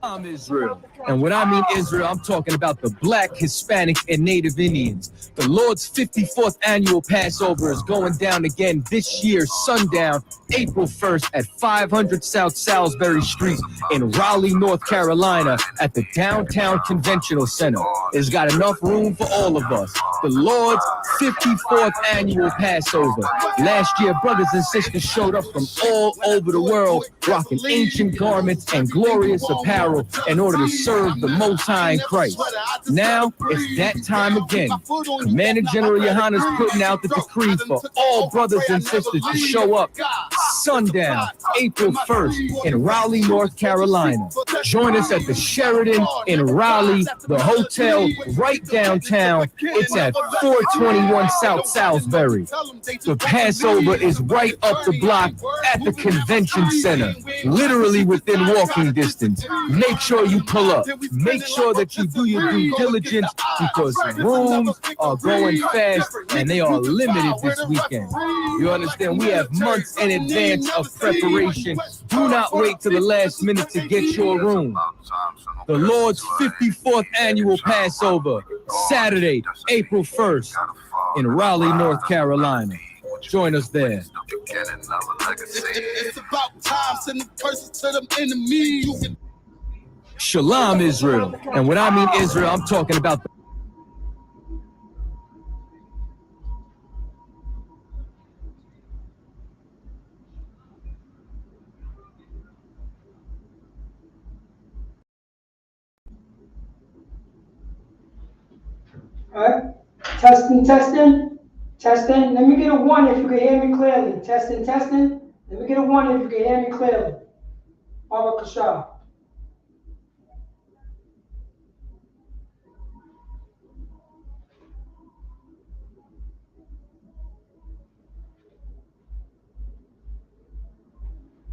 I'm Israel. And when I mean Israel, I'm talking about the Black, Hispanic, and Native Indians. The Lord's 54th annual Passover is going down again this year, sundown, April 1st at 500 South Salisbury Street in Raleigh, North Carolina at the Downtown Conventional Center. It's got enough room for all of us. The Lord's 54th annual Passover. Last year, brothers and sisters showed up from all over the world, rocking ancient garments and glorious apparel in order to serve the Most High in Christ. Now, it's that time again. Commander General Yohana's putting out the decree for all brothers and sisters to show up sundown, April 1st in Raleigh, North Carolina. Join us at the Sheridan in Raleigh, the hotel right downtown. It's at 421 South Salisbury. The Passover is right up the block at the convention center, literally within walking distance. Make sure you pull up. Make sure that you do your due diligence because rooms are going fast and they are limited this weekend. You understand? We have months in advance of preparation. Do not wait till the last minute to get your room. The Lord's 54th annual Passover, Saturday, April 1st in Raleigh, North Carolina. Join us there. It's about time, send the person to them enemies. Shalom, Israel. And when I mean Israel, I'm talking about the All right. Testing, testing, testing. Let me get a 1 if you can hear me clearly. Testing, testing. Let me get a 1 if you can hear me clearly. Baba Kasha.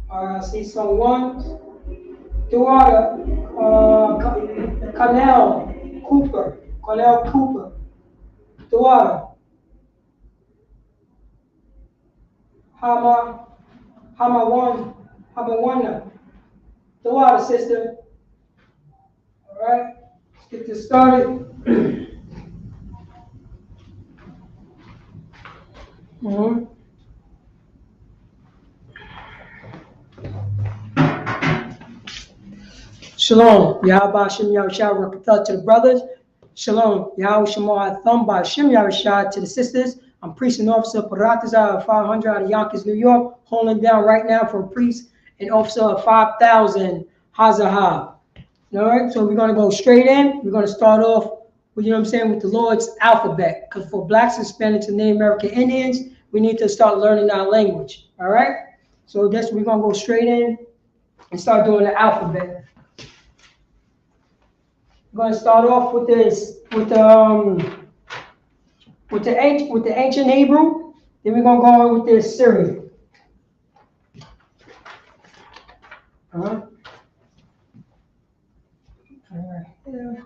All right, I see some ones. Duada, Cornell Cooper. Duada. Hamawana. Duada, sister. All right, let's get this started. Shalom, Yahweh Hashem Yahushua Rakatha to the brothers. Shalom, Yahweh Shemar Thumba Hashem Yahushua to the sisters. I'm priest and officer of Paratazar of 500 out of Yonkers, New York, holding down right now for a priest and officer of 5,000 Hazahab. All right, so we're going to go straight in. We're going to start off with, with the Lord's alphabet. Because for Blacks, Hispanics, and Native American Indians, we need to start learning our language. All right, so we're going to go straight in and start doing the alphabet. We're going to start off with this, with the ancient Hebrew. Then we're going to go on with the Syrian. All right. Yeah.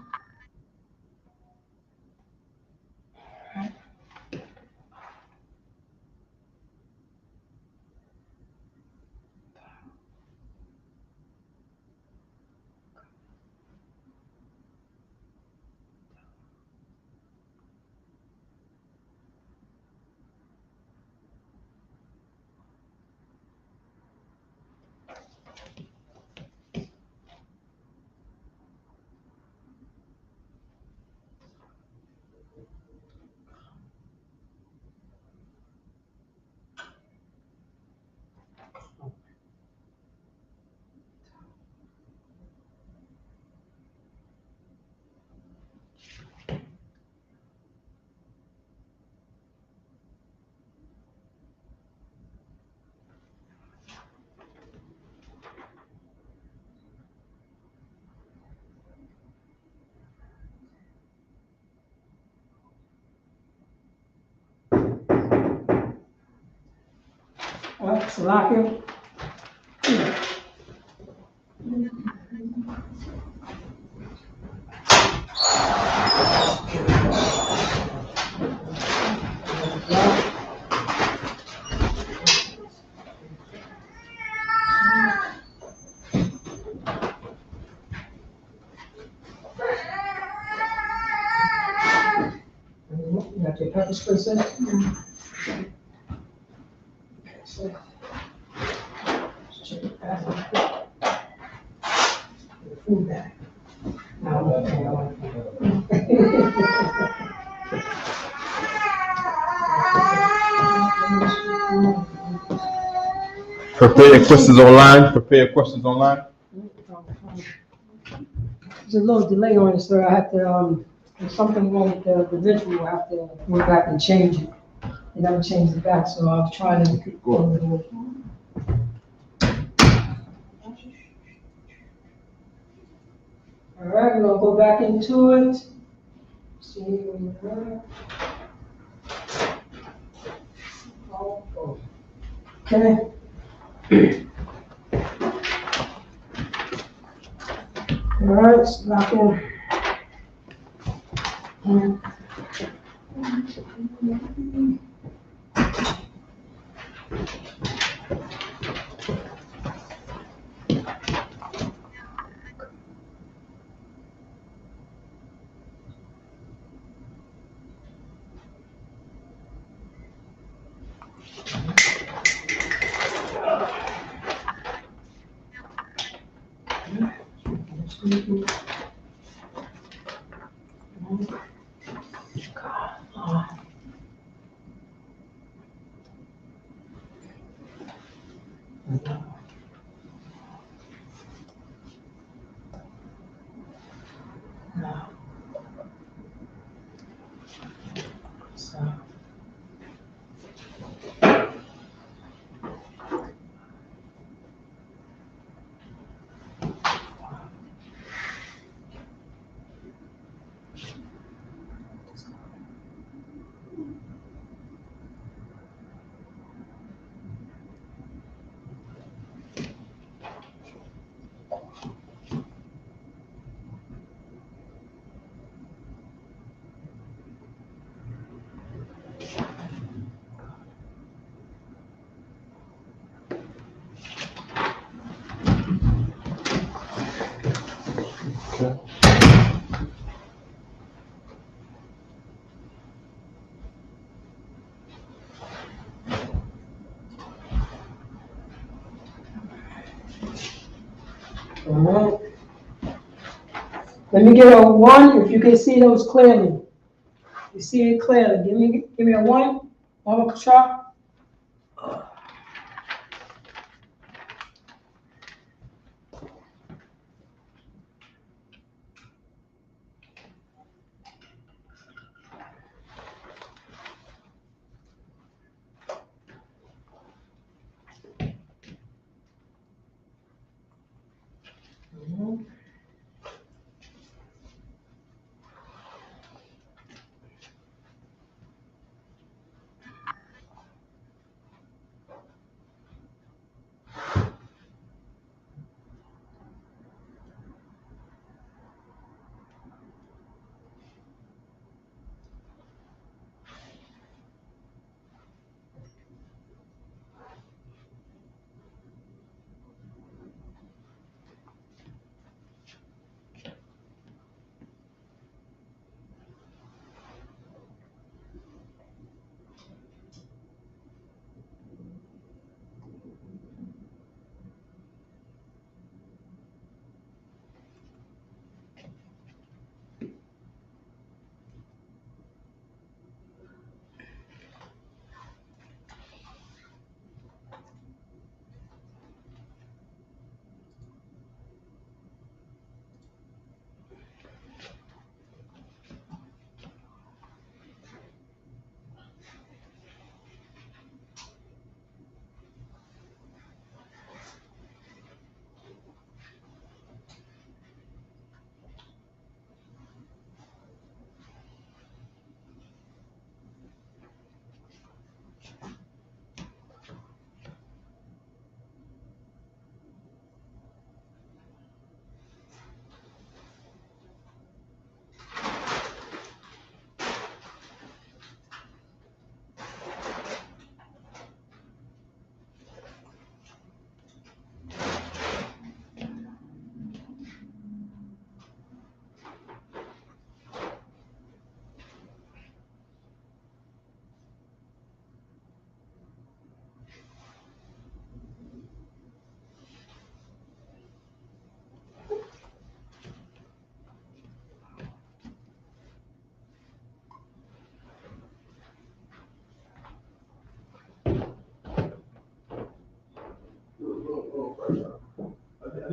Salakia. your pepper spray, sir? So, check it out. The food bag. No, okay, I want Prepare your questions online. Prepare your questions online. There's a little delay on it, sir. I have to, there's something wrong with the visual. I have to go back and change it. They never changed it back, so I was trying to go with it. All right, we're gonna go back into it. See where we are. Okay. All right, let's lock in. All right. Let me get a 1 if you can see those clearly. You see it clearly. Give me a 1. One more try.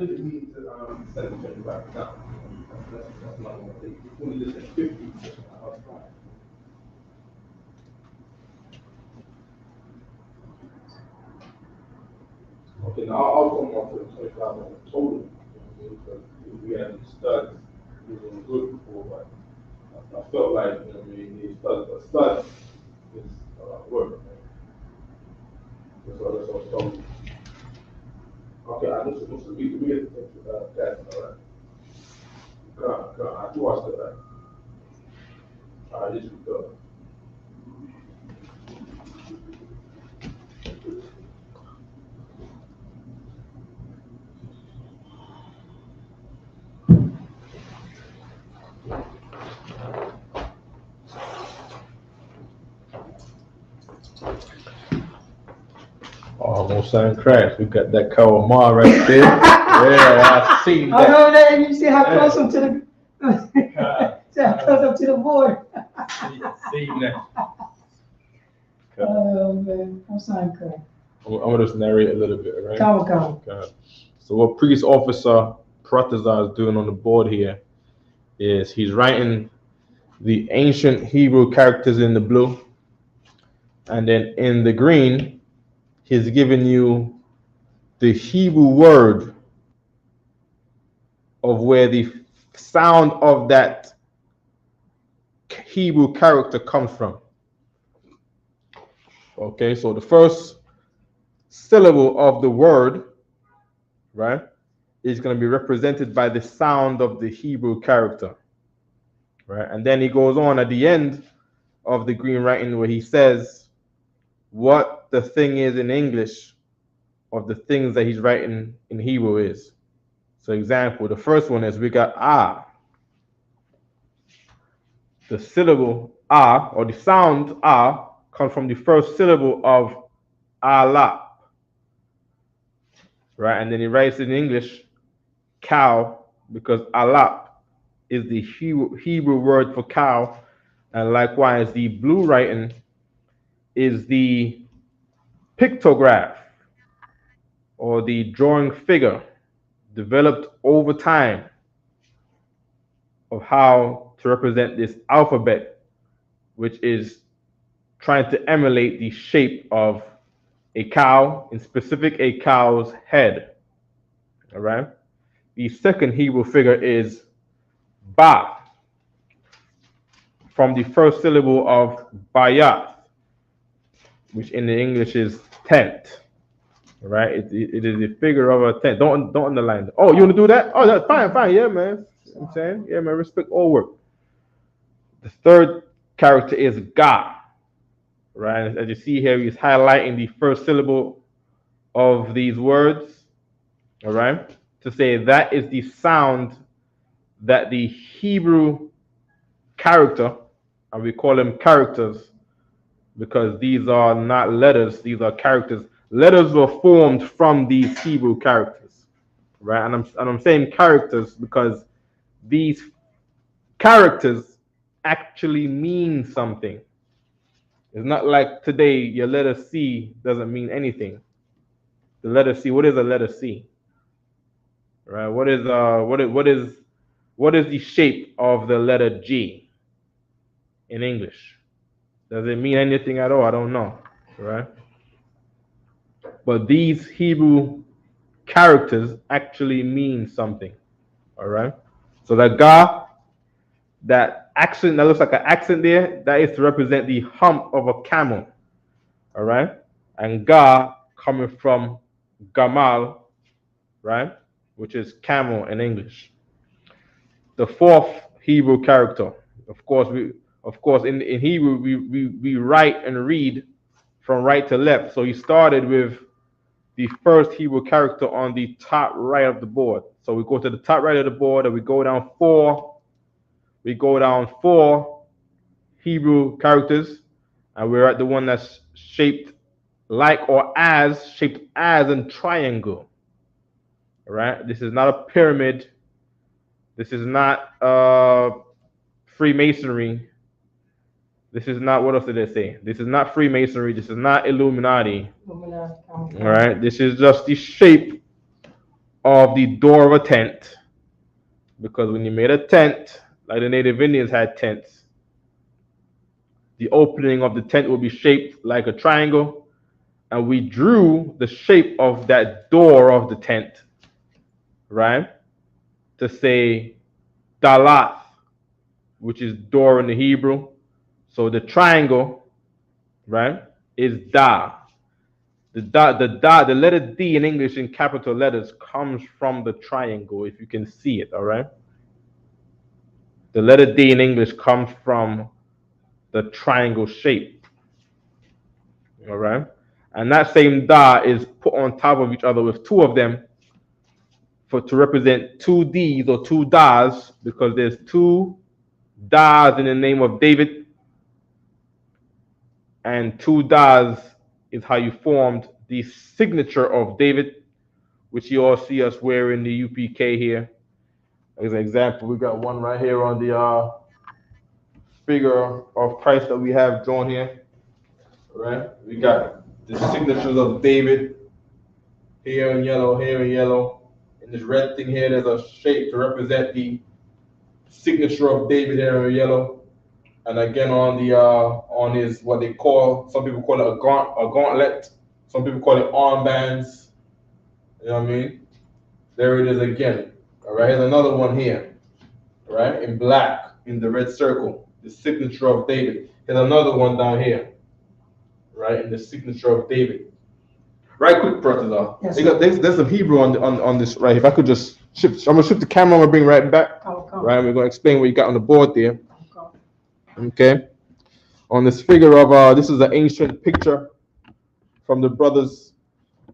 did it mean to set it 25 down? That's not one thing. When you just said 50, I was fine. Okay, now I'll go more to the 25 on the total. Because we had these studs, we were doing good before, but I felt like, you know what I mean, these studs, but studs is work, man. That's all told. Okay, I just we get the thing to that, all right? Come, I do watch that, right? All right, this is good. Almost sound crash. We got that Kawamar right there. Yeah, I see I that. know that, and you see how close I'm to the, see how close I'm to the board. See that. Oh man, I'm sorry, Craig. I'm gonna just narrate a little bit, right? Come. Okay. So what Priest Officer Pratazar is doing on the board here is he's writing the ancient Hebrew characters in the blue, and then in the green, he's giving you the Hebrew word of where the sound of that Hebrew character comes from. Okay, so the first syllable of the word, right, is going to be represented by the sound of the Hebrew character, right? And then he goes on at the end of the green writing where he says what the thing is in English of the things that he's writing in Hebrew is. So example, the first one is we got ah. The syllable ah, or the sound ah, comes from the first syllable of Allah, right? And then he writes in English cow, because Allah is the Hebrew word for cow, and likewise the blue writing is the pictograph or the drawing figure developed over time of how to represent this alphabet, which is trying to emulate the shape of a cow, in specific a cow's head. All right. The second Hebrew figure is ba, from the first syllable of bayat, which in the English is tent. All right. It is a figure of a tent. Don't underline it. Oh, you want to do that? Oh, that's fine. Yeah, man. You know what I'm saying, yeah, man. Respect all work. The third character is ga. Right, as you see here, he's highlighting the first syllable of these words, all right, to say that is the sound that the Hebrew character, and we call them characters because these are not letters, these are characters. Letters were formed from these Hebrew characters, right? And I'm saying characters because these characters actually mean something. It's not like today your letter C doesn't mean anything. The letter C, what is a letter C? Right? What is the shape of the letter G in English? Does it mean anything at all? I don't know. Right? But these Hebrew characters actually mean something. All right? So that Ga, that accent that looks like an accent there, that is to represent the hump of a camel. All right? And Ga coming from Gamal, right? Which is camel in English. The fourth Hebrew character, of course, in Hebrew we write and read from right to left. So he started with the first Hebrew character on the top right of the board. So we go to the top right of the board and we go down four Hebrew characters, and we're at the one that's shaped as a triangle. All right, this is not a pyramid. This is not Freemasonry. This is not, what else did they say? This is not Freemasonry. This is not Illuminati. All right, this is just the shape of the door of a tent, because when you made a tent, like the native Indians had tents, the opening of the tent will be shaped like a triangle, and we drew the shape of that door of the tent, right, to say Dalath, which is door in the Hebrew. So the triangle, right, is Da. The letter D in English in capital letters comes from the triangle, if you can see it, all right? The letter D in English comes from the triangle shape, all right? And that same Da is put on top of each other with two of them to represent two D's or two Das, because there's two Das in the name of David, and two Das is how you formed the signature of David, which you all see us wearing the UPK here. As an example, we got one right here on the figure of Christ that we have drawn here. Right? We got the signatures of David here in yellow, here in yellow. And this red thing here, there's a shape to represent the signature of David here in yellow. And again on his, what they call, some people call it a gauntlet, some people call it armbands. You know what I mean? There it is again. All right, here's another one here, right, in black, in the red circle, the signature of David. Here's another one down here, right, in the signature of David. Right quick, Brother. Yes, there's some Hebrew on this right. If I could just shift, I'm gonna shift the camera. I'm gonna bring right back. Okay. Right, we're gonna explain what you got on the board there. Okay. On this figure of this is an ancient picture from the brothers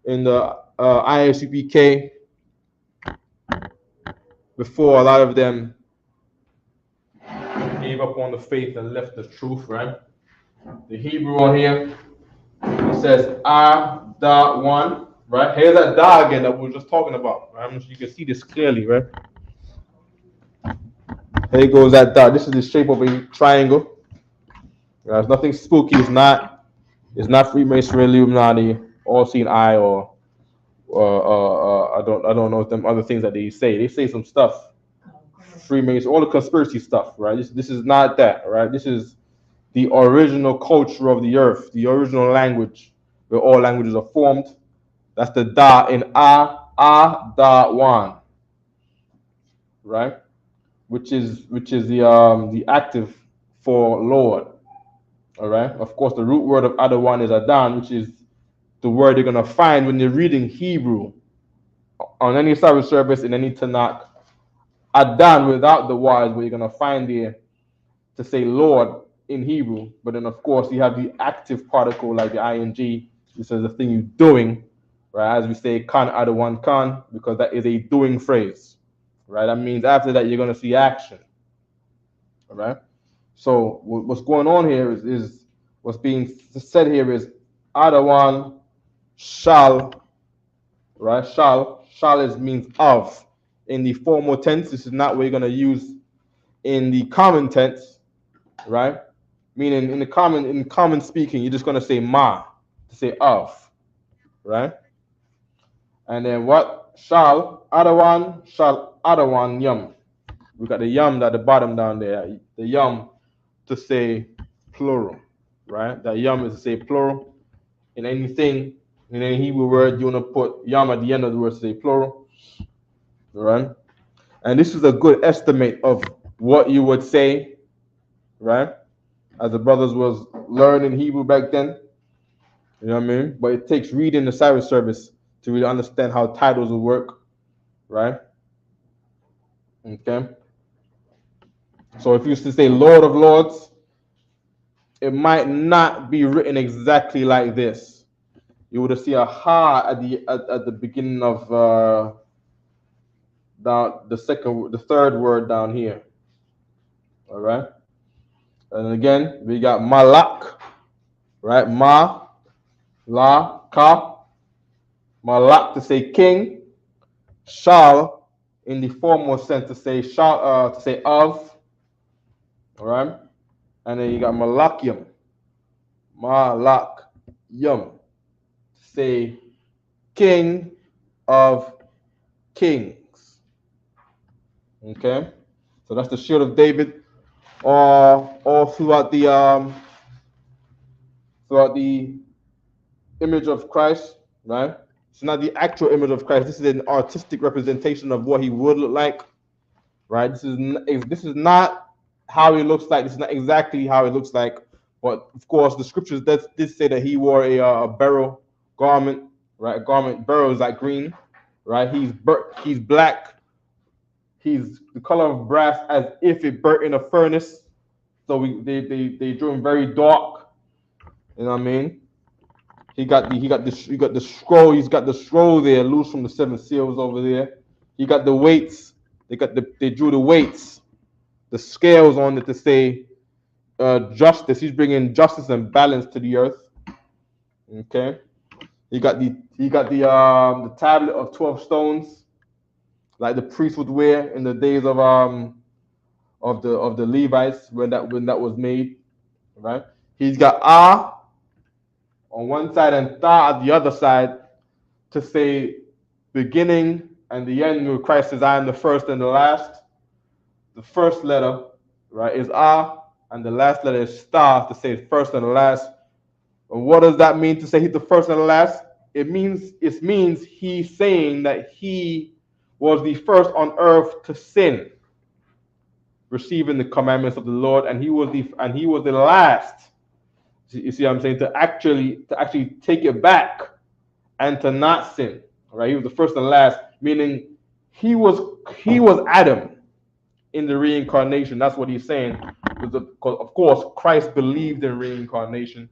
in the ISUPK. Before a lot of them gave up on the faith and left the truth, right? The Hebrew on here, it says A-1, right? Here's that Da again that we were just talking about, right? You can see this clearly, right? Here goes that Da. This is the shape of a triangle. There's nothing spooky. It's not Freemasonry, Illuminati, all-seeing eye, or I don't know them other things that they say. They say some stuff, Freemason, all the conspiracy stuff, right? This is not that, right? This is the original culture of the earth, the original language where all languages are formed. That's the Da in A-Da-1, right? Which is the active for Lord, all right? Of course, the root word of Adawan is Adan, which is the word you're gonna find when you're reading Hebrew on any Sabbath service in any Tanakh. Adan without the Y is what you're gonna find there to say Lord in Hebrew. But then of course you have the active particle like the ing, which is the thing you're doing, right? As we say kan Adawan kan, because that is a doing phrase, right? That means after that you're gonna see action. All right. So what's going on here is what's being said here is Adawan shall, right? Shall means of. In the formal tense, this is not what you're going to use in the common tense, right? Meaning in common speaking, you're just going to say ma, to say of, right? And then what? Shall Adawan yum. We got the yum at the bottom down there. The yum to say plural, right? That yum is to say plural. In anything, in any Hebrew word, you want to put yam at the end of the word to say plural, right? And this is a good estimate of what you would say, right? As the brothers was learning Hebrew back then, you know what I mean? But it takes reading the Sabbath service to really understand how titles will work, right? Okay. So if you used to say Lord of Lords, it might not be written exactly like this. You would see a ha at the beginning of the third word down here. All right. And again, we got malak, right? Ma, la, ka. Malak to say king. Shal in the formal sense to say shal, to say of. All right. And then you got malakyum. Malakyum. Say king of kings. Okay, so that's the shield of David, all throughout the image of Christ, right? It's not the actual image of Christ. This is an artistic representation of what he would look like, right? This is not how he looks like. This is not exactly how he looks like. But of course, the scriptures did say that he wore a beryl garment, right? Beryl is like green, right? He's black. He's the color of brass, as if it burnt in a furnace. So they drew him very dark. You know what I mean? He got the scroll. He's got the scroll there, loose from the 7 seals over there. He got the weights. They drew the weights, the scales on it to say justice. He's bringing justice and balance to the earth. Okay. He got the tablet of 12 stones, like the priest would wear in the days of the Levites when that was made. Right. He's got on one side and Ta at the other side to say beginning and the end, where Christ says, I am the first and the last. The first letter, right, is and the last letter is Star to say first and the last. And what does that mean to say he's the first and the last? It means he's saying that he was the first on earth to sin, receiving the commandments of the Lord, and he was the last. You see what I'm saying? To actually take it back and to not sin. Right? He was the first and last, meaning he was Adam in the reincarnation. That's what he's saying. Because of course, Christ believed in reincarnation.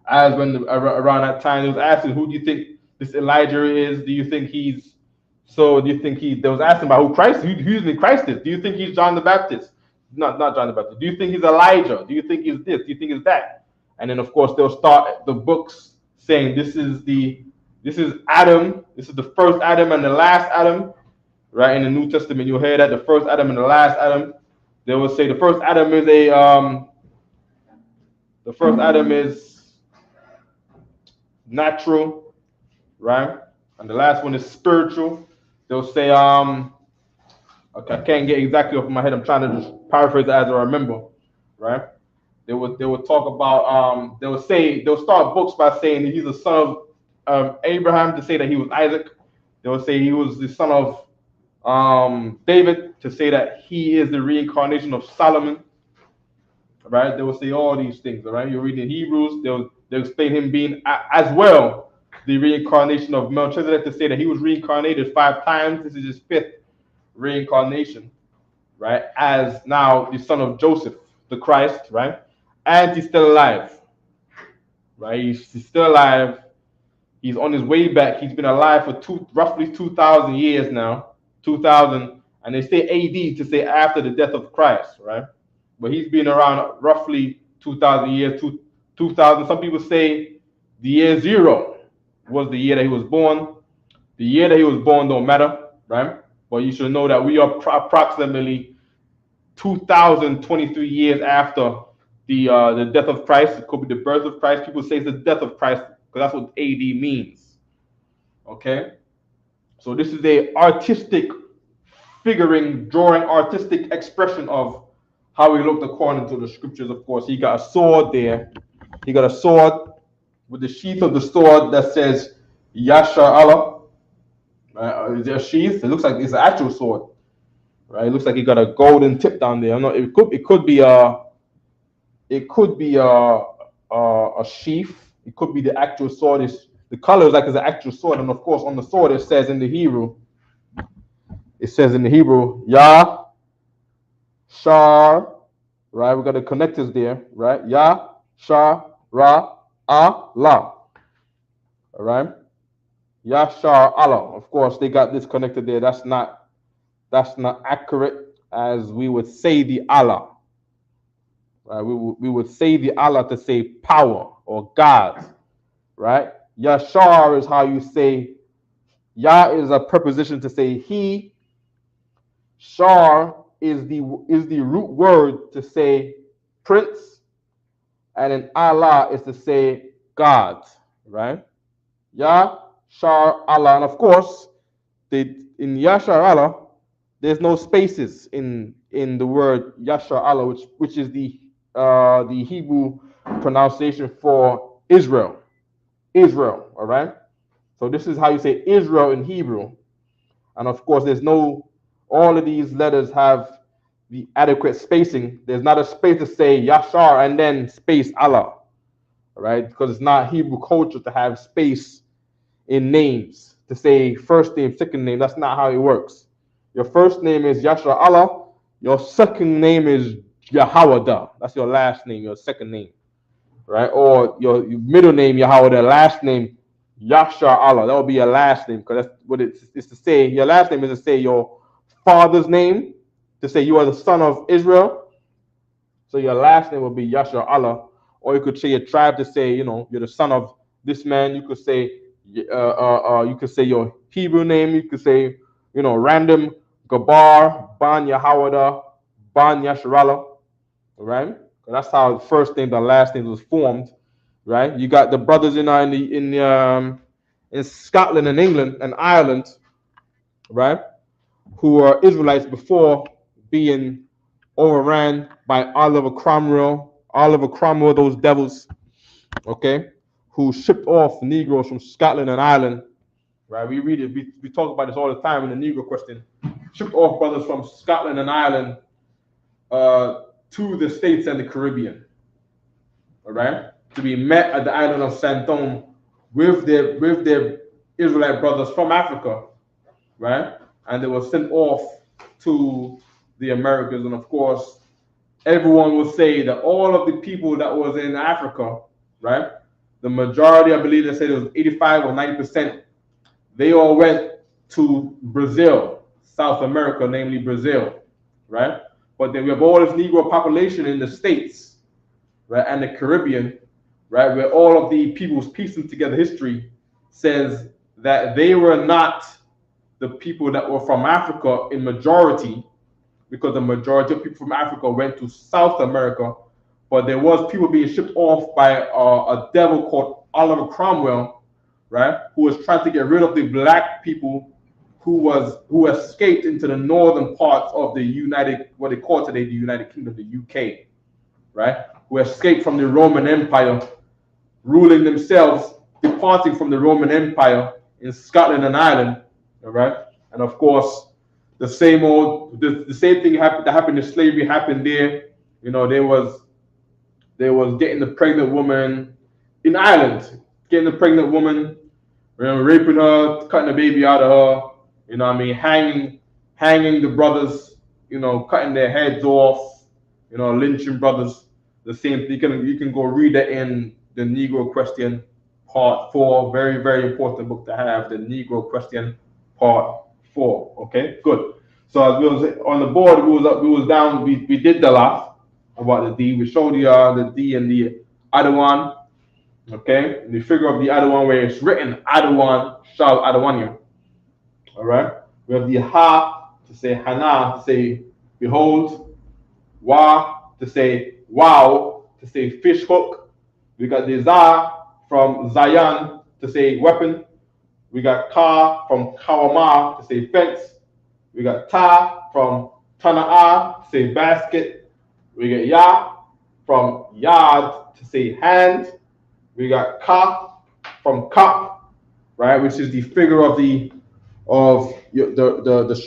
As around that time, he was asking, who do you think this Elijah is? Do you think they was asking about who Christ, who Christ is? Do you think he's John the Baptist? Not John the Baptist. Do you think he's Elijah? Do you think he's this? Do you think he's that? And then of course they'll start the books saying this is Adam, this is the first Adam and the last Adam, right? In the New Testament, you'll hear that the first Adam and the last Adam. They will say the first Adam is natural, right? And the last one is spiritual. They'll say okay, I can't get exactly off my head. I'm trying to just paraphrase it as I remember, right? They would talk about they'll start books by saying that he's the son of Abraham, to say that he was Isaac. They will say he was the son of David, to say that he is the reincarnation of Solomon. Right? They will say all these things. All right, you read in Hebrews, they'll explain him being as well the reincarnation of Melchizedek, to say that he was reincarnated 5 times. This is his 5th reincarnation, right? As now the son of Joseph, the Christ, right? And he's still alive, right? He's still alive. He's on his way back. He's been alive for roughly 2,000 years now, 2,000, and they say AD to say after the death of Christ, right? But he's been around roughly 2,000 years, 2,000. Some people say the year 0 was the year that he was born. The year that he was born don't matter, right? But you should know that we are approximately 2,023 years after the death of Christ. It could be the birth of Christ. People say it's the death of Christ because that's what AD means. Okay? So this is a artistic figuring, drawing, artistic expression of how he looked according to the scriptures. Of course, he got a sword there. He got a sword with the sheath of the sword that says Yashar Allah. Is there a sheath? It looks like it's an actual sword. Right? It looks like he got a golden tip down there. I'm not. It could be a sheath. It could be the actual sword. The color is like it's an actual sword, and of course on the sword it says in the Hebrew. It says in the Hebrew, Yah, Shar, right? We got the connectors there, right? Yah, Shar, Ra, Allah. All right? Yah, Shar, Allah. Of course, they got this connected there. That's not accurate, as we would say the Allah. Right? We would say the Allah to say power or God, right? Yashar is how you say, Yah is a preposition to say he. Shar is the root word to say prince, and then Allah is to say God, right? Yah, Shar, Allah, and of course, in Yashar Allah, there's no spaces in the word Yashar Allah, which is the Hebrew pronunciation for Israel. Israel, all right? So this is how you say Israel in Hebrew. And of course, all of these letters have the adequate spacing. There's not a space to say Yashar and then space Allah, right? Because it's not Hebrew culture to have space in names, to say first name, second name. That's not how it works. Your first name is Yashar Allah. Your second name is Yahawada. That's your last name, your second name, right? Or your middle name, Yahawada, last name, Yashar Allah. That will be your last name, because that's what it's to say. Your last name is to say your father's name, to say you are the son of Israel. So your last name will be Yashar Allah. Or you could say your tribe to say, you're the son of this man. You could say, your Hebrew name. You could say, random Gabar, Ban Yahawada, Ban Yasharallah, right? That's how the first name, the last name was formed, right? You got the brothers in Scotland and England and Ireland, right, who are Israelites before being overran by Oliver Cromwell, those devils, okay, who shipped off Negroes from Scotland and Ireland, right? We read it, we talk about this all the time in the Negro question. Shipped off brothers from Scotland and Ireland to the States and the Caribbean, all right, to be met at the island of Santon with their Israelite brothers from Africa, right? And they were sent off to the Americas. And of course, everyone will say that all of the people that was in Africa, right, the majority, I believe they said it was 85 or 90%, they all went to Brazil, South America, namely Brazil, right? But then we have all this Negro population in the States, right, and the Caribbean, right, where all of the people's piecing together history says that they were not the people that were from Africa in majority, because the majority of people from Africa went to South America, but there was people being shipped off by a devil called Oliver Cromwell, right, who was trying to get rid of the black people who escaped into the northern parts of the what they call today the United Kingdom, the UK, right, who escaped from the Roman Empire, ruling themselves, departing from the Roman Empire in Scotland and Ireland, all right, and of course the same thing that happened in slavery happened there. There was getting the pregnant woman in Ireland, getting the pregnant woman, raping her, cutting the baby out of her. Hanging the brothers, cutting their heads off, lynching brothers. The same thing. You can go read that in the Negro Question, Part 4. Very, very important book to have. The Negro Question, Part 4. Okay, good. So as we was on the board, we was down. We did the last about the D. We showed the D and the Adawan. Okay, the figure of the Adawan where it's written Adawan Shal Adawanya. All right. We have the Ha to say Hana, to say behold. Wa to say wow, to say fish hook. We got the Za from Zayan to say weapon. We got Ka from Kawama to say fence. We got Ta from Tana'a to say basket. We got Ya from Yad to say hand. We got Ka from Kap, right, which is the figure of the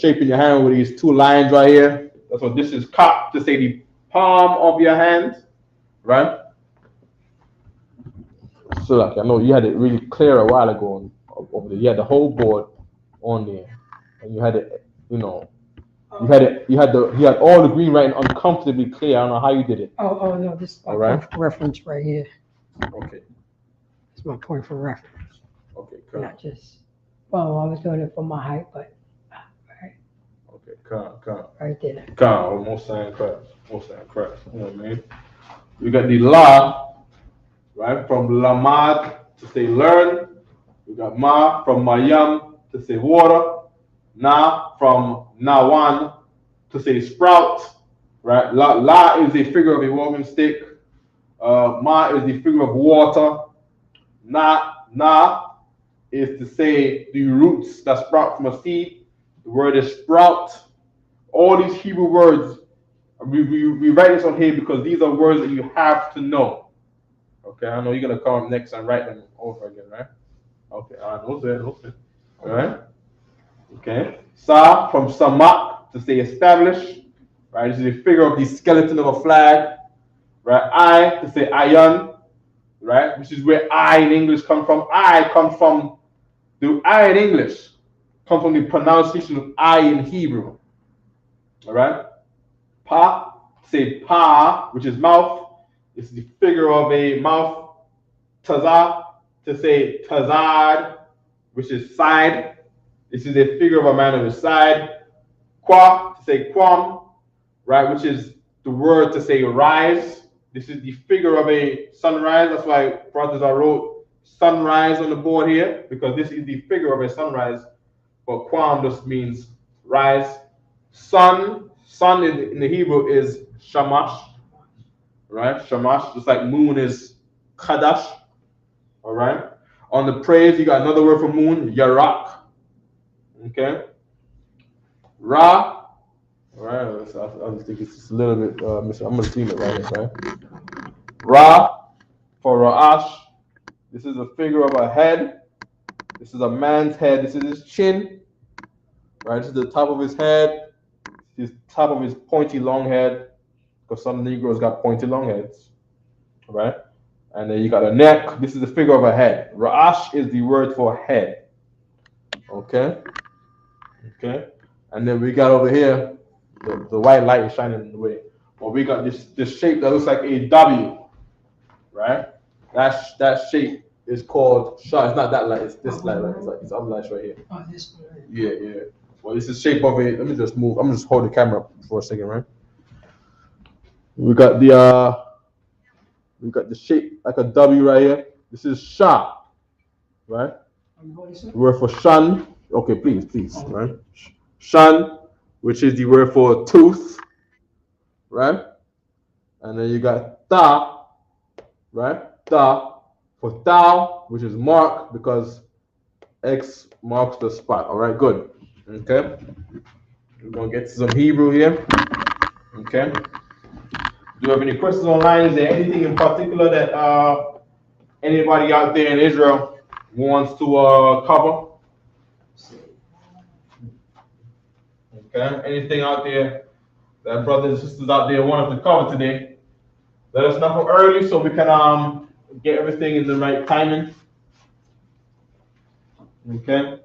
shape in your hand with these two lines right here. That's what this is, Kap, to say the palm of your hand, right? So like I know you had it really clear a while ago over there. You had the whole board on there, and you had it, you had all the green writing uncomfortably clear. I don't know how you did it. Oh no, this is my point for reference right here. Okay. It's my point for reference. Okay, cool. Not just, I was doing it for my height, but right. Okay, come. Right there. Come, almost saying crap. You know what I mean? We got the La, right, from Lamad to say learn. We got Ma from Mayam to say water. Na from Nawan to say sprout, right? La is the figure of a walking stick. Ma is the figure of water. Na is to say the roots that sprout from a seed. The word is sprout. All these Hebrew words, we write this on here because these are words that you have to know. Okay, I know you're gonna come up next and write them over again, right? Okay, no sweat. All right. Okay. Sa from samak to say establish. Right. This is a figure of the skeleton of a flag. Right. I to say ayan. Right. Which is where I in English come from. I come from the I in English come from the pronunciation of I in Hebrew. All right. Pa say pa, which is mouth. This is the figure of a mouth. Taza to say tazad, which is side. This is a figure of a man on his side. Kwa to say kwam, right, which is the word to say rise. This is the figure of a sunrise. That's why brothers I wrote sunrise on the board here, because this is the figure of a sunrise. But kwam just means rise. Sun in the Hebrew is shamash, right? Shamash, just like moon is Qadash, all right? On the praise, you got another word for moon, yarak. Okay. Ra. All right. I just think it's just a little bit missing. I'm gonna clean it right here, right? Ra for Ra'ash. This is a figure of a head. This is a man's head. This is his chin. Right. This is the top of his head. This is top of his pointy long head. Because some Negroes got pointy long heads. Right. And then you got a neck. This is the figure of a head. Ra'ash is the word for head. Okay. Okay, and then we got over here, the white light is shining in the way. Well, we got this shape that looks like a W, right? That shape is called Shah. It's not that light. It's this light. Right? It's like it's other lights right here. Oh, this one. Yeah. Well, this is shape of a. Let me just move. I'm just hold the camera up for a second, right? We got the shape like a W right here. This is Shah, right? The word for Shan. Okay, please, right? Shan, which is the word for tooth, right? And then you got Ta, right? Ta for Thou, which is mark, because X marks the spot. All right, good. Okay. We're going to get to some Hebrew here. Okay. Do you have any questions online? Is there anything in particular that anybody out there in Israel wants to cover? Okay, anything out there that brothers and sisters out there want us to cover today? Let us know early so we can get everything in the right timing. Okay.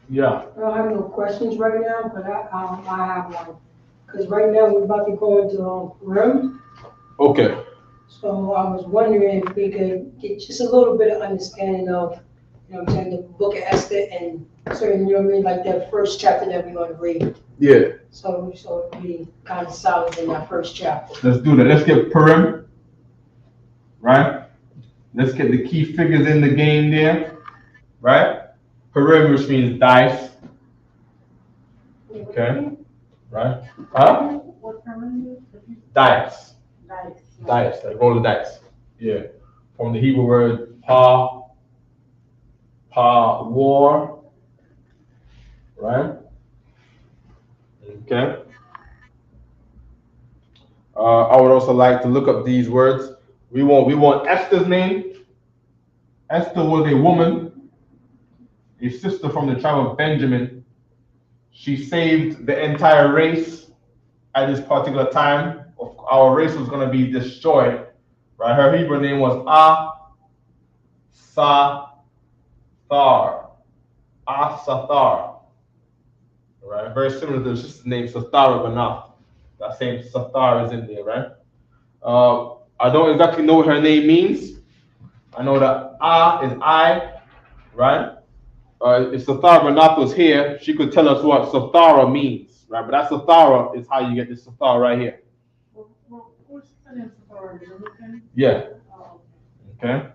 Yeah. I don't have no questions right now, but I have one. Because right now we're about to go into Purim. Okay. So I was wondering if we could get just a little bit of understanding of, you know what I'm saying, the book of Esther and certain, you know what I mean, like that first chapter that we're going to read. Yeah. So it'll be kind of solid in that first chapter. Let's do that. Let's get Purim, right? Let's get the key figures in the game there, right? Purim, which means dice. Okay. Right? Huh? What Purim is? Dice. Dice. Like roll the dice. Yeah. From the Hebrew word war. Right? Okay. I would also like to look up these words. We want Esther's name. Esther was a woman, a sister from the tribe of Benjamin. She saved the entire race at this particular time. Our race was going to be destroyed. Right? Her Hebrew name was Asathar. Asathar. Right? Very similar to the sister's name, Sathara Banath. That same Sathar is in there, right? I don't exactly know what her name means. I know that is I, right? If Sathara Banath was here, she could tell us what Sathara means, right? But that Sathara is how you get this Sathara right here. What's the name for Dominican? Yeah. Okay.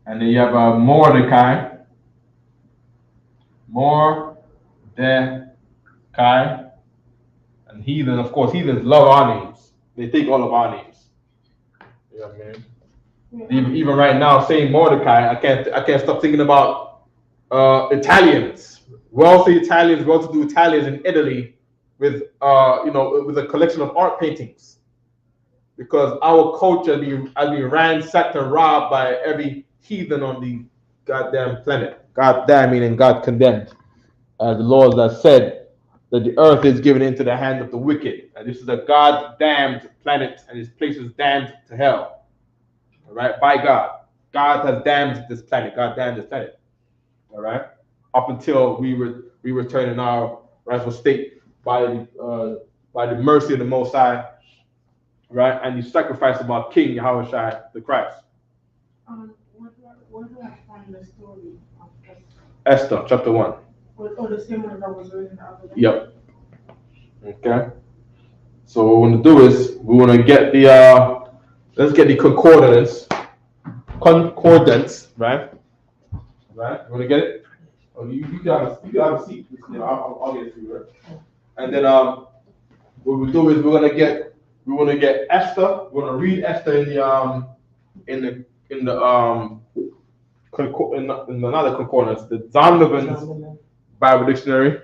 And then you have Mordecai. Mordecai. And heathen, of course, heathens love our names. They take all of our names. You know what I mean? Even right now, saying Mordecai, I can't stop thinking about Italians, wealthy Italians, well-to-do Italians in Italy with with a collection of art paintings, because our culture has been ransacked and robbed by every heathen on the goddamn planet. Goddamn meaning God condemned, as the Lord has said that the earth is given into the hand of the wicked, and this is a God-damned planet, and this place is damned to hell. All right, by God. God has damned this planet. God damned this planet. All right, up until we return in our rightful state by the mercy of the Most High, right, and the sacrifice of our King Yahushua the Christ. Where do I find the story of Esther, chapter 1. or the same one that was written the other day? Yep. Okay. So what we're gonna do is we want to get the let's get the concordance, right? Right. You want to get it? Oh, you have a seat. I'll get it for you, right? And then what we'll do is we want to get Esther. We're gonna read Esther in another concordance, the Zondervan's Bible Dictionary,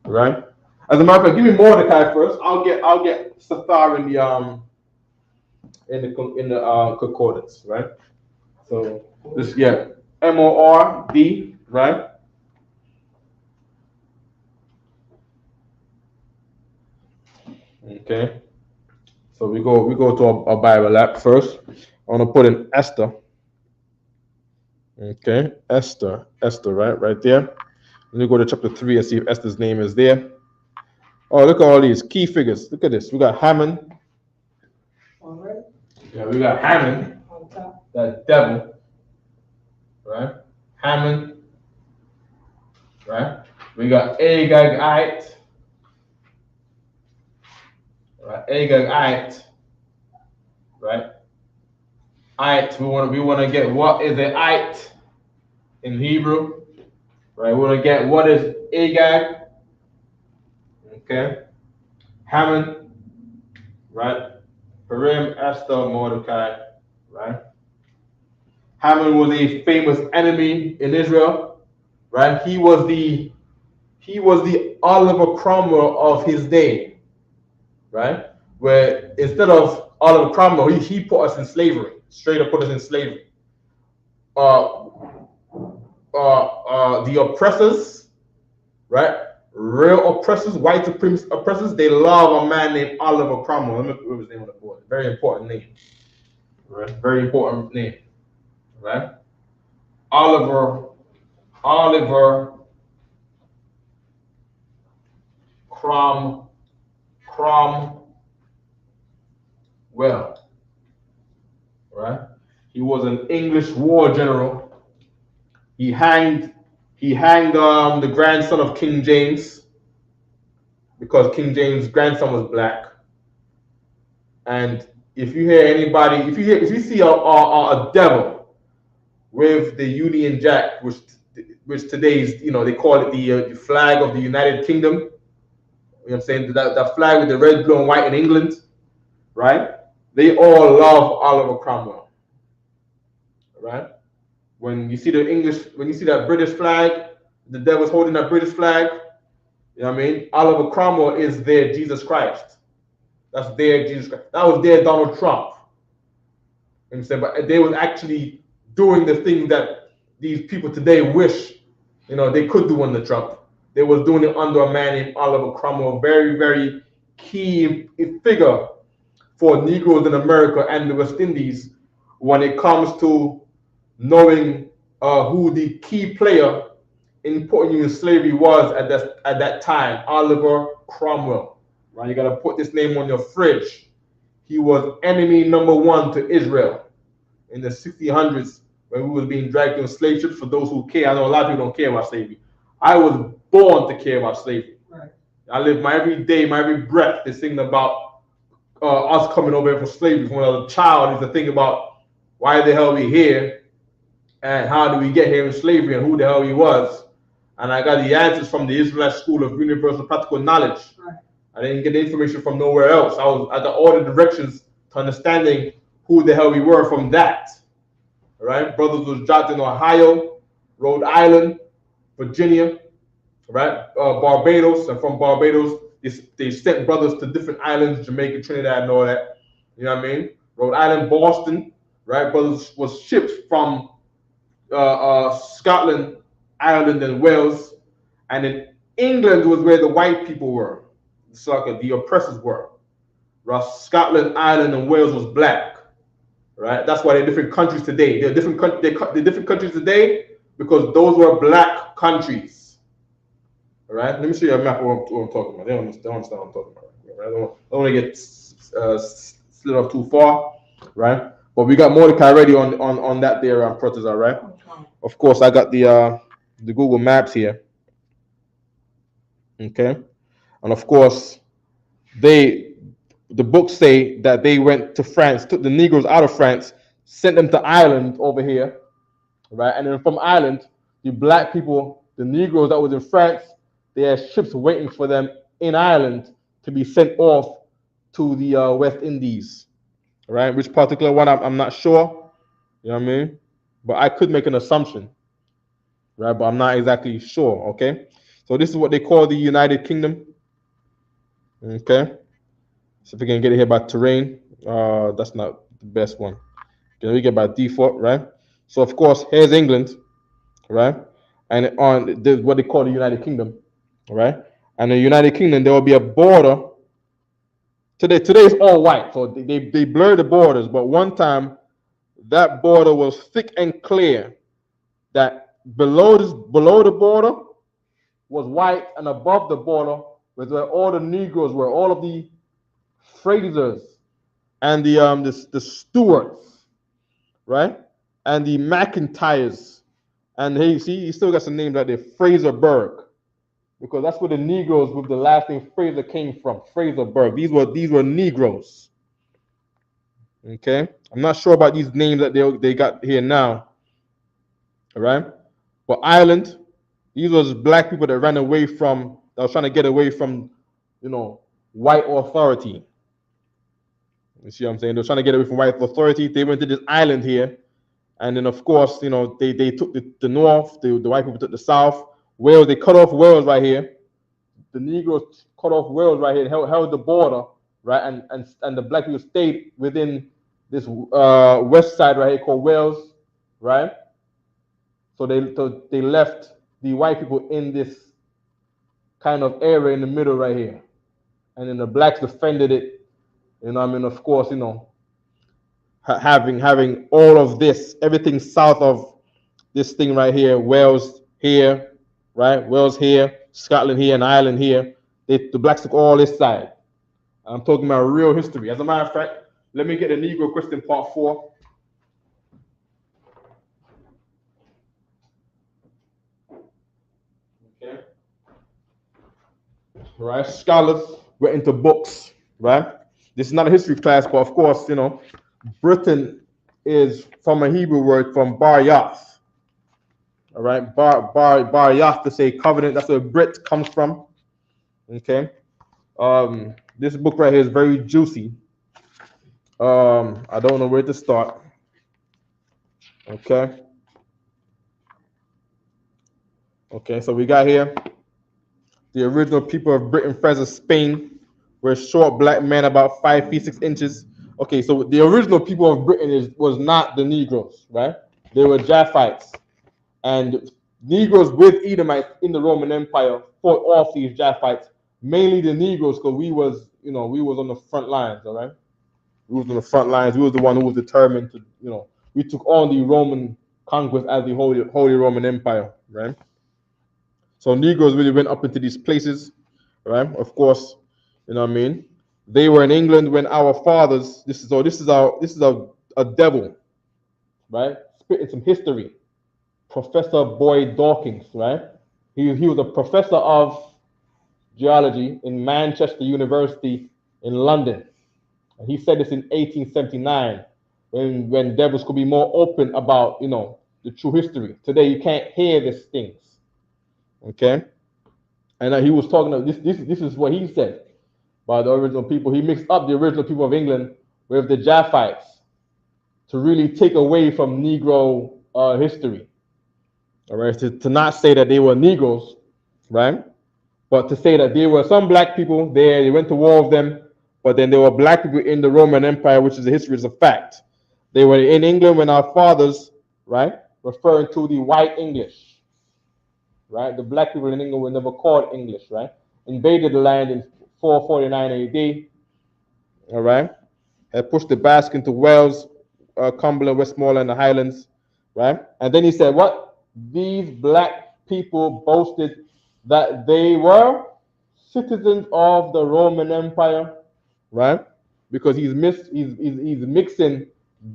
right? As a matter of fact, give me Mordecai first. I'll get Safar in the concordance, right? So this MORD, right? Okay. So we go to a Bible app first. I want to put in Esther. Okay, Esther, right there. Let me go to chapter 3 and see if Esther's name is there. Oh, look at all these key figures. Look at this. We got Haman. All right. Yeah, we got Haman, On top. that devil. Right? Haman. Right? We got Agagite. Right? Agagite. Right? Ite. We want to get what is an ite in Hebrew. Right? We want to get what is Agag. Okay. Haman. Right? Purim, Esther, Mordecai. Right? Haman was a famous enemy in Israel. Right? He was the Oliver Cromwell of his day. Right? Where instead of Oliver Cromwell, he put us in slavery. Straight up put us in slavery. The oppressors, right? Real oppressors, white supremacist oppressors, they love a man named Oliver Cromwell. Let me put his name on the board. Very important name. Right? Very important name. Right? Oliver Cromwell. Right? He was an English war general. He hanged the grandson of King James, because King James' grandson was black. And if you hear anybody, if you see a devil with the Union Jack, which today's, they call it the flag of the United Kingdom. You know what I'm saying? That flag with the red, blue, and white in England, right? They all love Oliver Cromwell, right? When you see that British flag, the devil's holding that British flag, you know what I mean? Oliver Cromwell is their Jesus Christ. That's their Jesus Christ. That was their Donald Trump. You know what I'm saying? But they was actually doing the things that these people today wish, they could do under Trump. They was doing it under a man named Oliver Cromwell, very, very key figure for Negroes in America and the West Indies when it comes to knowing who the key player in putting you in slavery was at that time, Oliver Cromwell. Right? You gotta put this name on your fridge. He was enemy number one to Israel in the 1600s when we was being dragged on slave ships. For those who care, I know a lot of people don't care about slavery. I was born to care about slavery. Right. I live my every day, my every breath is thinking about us coming over here for slavery. When I was a child, is to think about why the hell we here and how did we get here in slavery and who the hell he was. And I got the answers from the Israelite School of Universal Practical Knowledge. Right. I didn't get the information from nowhere else. I got all the directions to understanding who the hell we were from that. right? Brothers was dropped in Ohio, Rhode Island, Virginia, right? Barbados, and from Barbados, they sent brothers to different islands, Jamaica, Trinidad, and all that. You know what I mean? Rhode Island, Boston, right? Brothers was ships from Scotland, Ireland, and Wales, and in England was where the white people were, so the oppressors were. Right? Scotland, Ireland, and Wales was black. Right? That's why they're different countries today. They're different countries today because those were black countries. All right. Let me show you a map of what I'm talking about. They don't understand what I'm talking about. Right? I don't want to get slid off too far. Right. But we got Mordecai ready on that there protest. All right. Of course, I got the Google Maps here. Okay. And of course, the books say that they went to France, took the Negroes out of France, sent them to Ireland over here, right? And then from Ireland, the black people, the Negroes that was in France, they had ships waiting for them in Ireland to be sent off to the West Indies, right? Which particular one, I'm not sure, you know what I mean? But I could make an assumption, right? But I'm not exactly sure, okay? So this is what they call the United Kingdom, okay? So if we can get it here by terrain, that's not the best one. Okay, we get by default, right? So of course, here's England, right? And on what they call the United Kingdom, right? And the United Kingdom, there will be a border. Today it's all white, so they blur the borders. But one time, that border was thick and clear. That below the border was white, and above the border was where all the Negroes were, all of the Frasers and the Stewarts, right? And the McIntyres, and he still got some names like the Fraserburg, because that's where the Negroes with the last name Fraser came from. Fraserburg. These were Negroes. Okay, I'm not sure about these names that they got here now. All right, but Ireland, these was black people that ran away from, that was trying to get away from, white authority. You see what I'm saying? They're trying to get away from white authority. They went to this island here. And then, of course, they took the north. The white people took the south. Wales, they cut off Wales right here. The Negroes cut off Wales right here, held the border, right? And the black people stayed within this west side right here called Wales, right? So they left the white people in this kind of area in the middle right here. And then the blacks defended it. Of course, having all of this, everything south of this thing right here, Wales here, right? Wales here, Scotland here, and Ireland here. The blacks took all this side. I'm talking about real history. As a matter of fact, let me get the Negro question part 4. Okay. Right, scholars went into books, right? This is not a history class, but of course, Britain is from a Hebrew word from bar yath. All right, bar yath to say covenant. That's where Brit comes from. Okay. This book right here is very juicy. I don't know where to start. Okay. Okay, so we got here the original people of Britain, France, and Spain were short black men about 5 feet 6 inches. Okay, so the original people of Britain was not the Negroes, right? They were Japhites, and Negroes with Edomites in the Roman Empire fought off these Japhites, mainly the Negroes, because we was on the front lines, all right? We was on the front lines. We was the one who was determined to, we took on the Roman conquest as the Holy Roman Empire, right? So Negroes really went up into these places, right? Of course, they were in England when our fathers. This is a devil, right? Spitting some history. Professor Boyd Dawkins, right? He was a professor of geology in Manchester University in London, and he said this in 1879 when devils could be more open about the true history. Today you can't hear these things, okay? And he was talking about this is what he said. By the original people. He mixed up the original people of England with the Japhites to really take away from Negro history. All right, to not say that they were Negroes, right? But to say that there were some black people there, they went to war with them, but then there were black people in the Roman Empire, which is a history, is a fact. They were in England when our fathers, right, referring to the white English, right? The black people in England were never called English, right? Invaded the land in 449 AD, all right? Had pushed the Basque into Wales, Cumberland, Westmoreland, the Highlands, right? And then he said, what? These black people boasted that they were citizens of the Roman Empire, right? Because he's mixing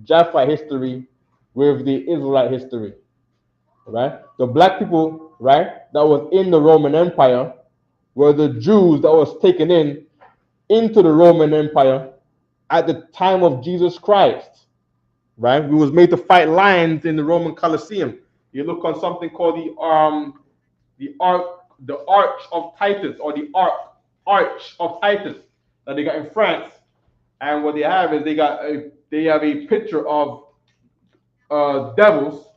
Jaffa history with the Israelite history, right? The black people, right, that was in the Roman Empire were the Jews that was taken into the Roman Empire at the time of Jesus Christ, right? We was made to fight lions in the Roman Colosseum. You look on something called the Arch of Titus, or the Arch of Titus that they got in France. And what they have is they have a picture of devils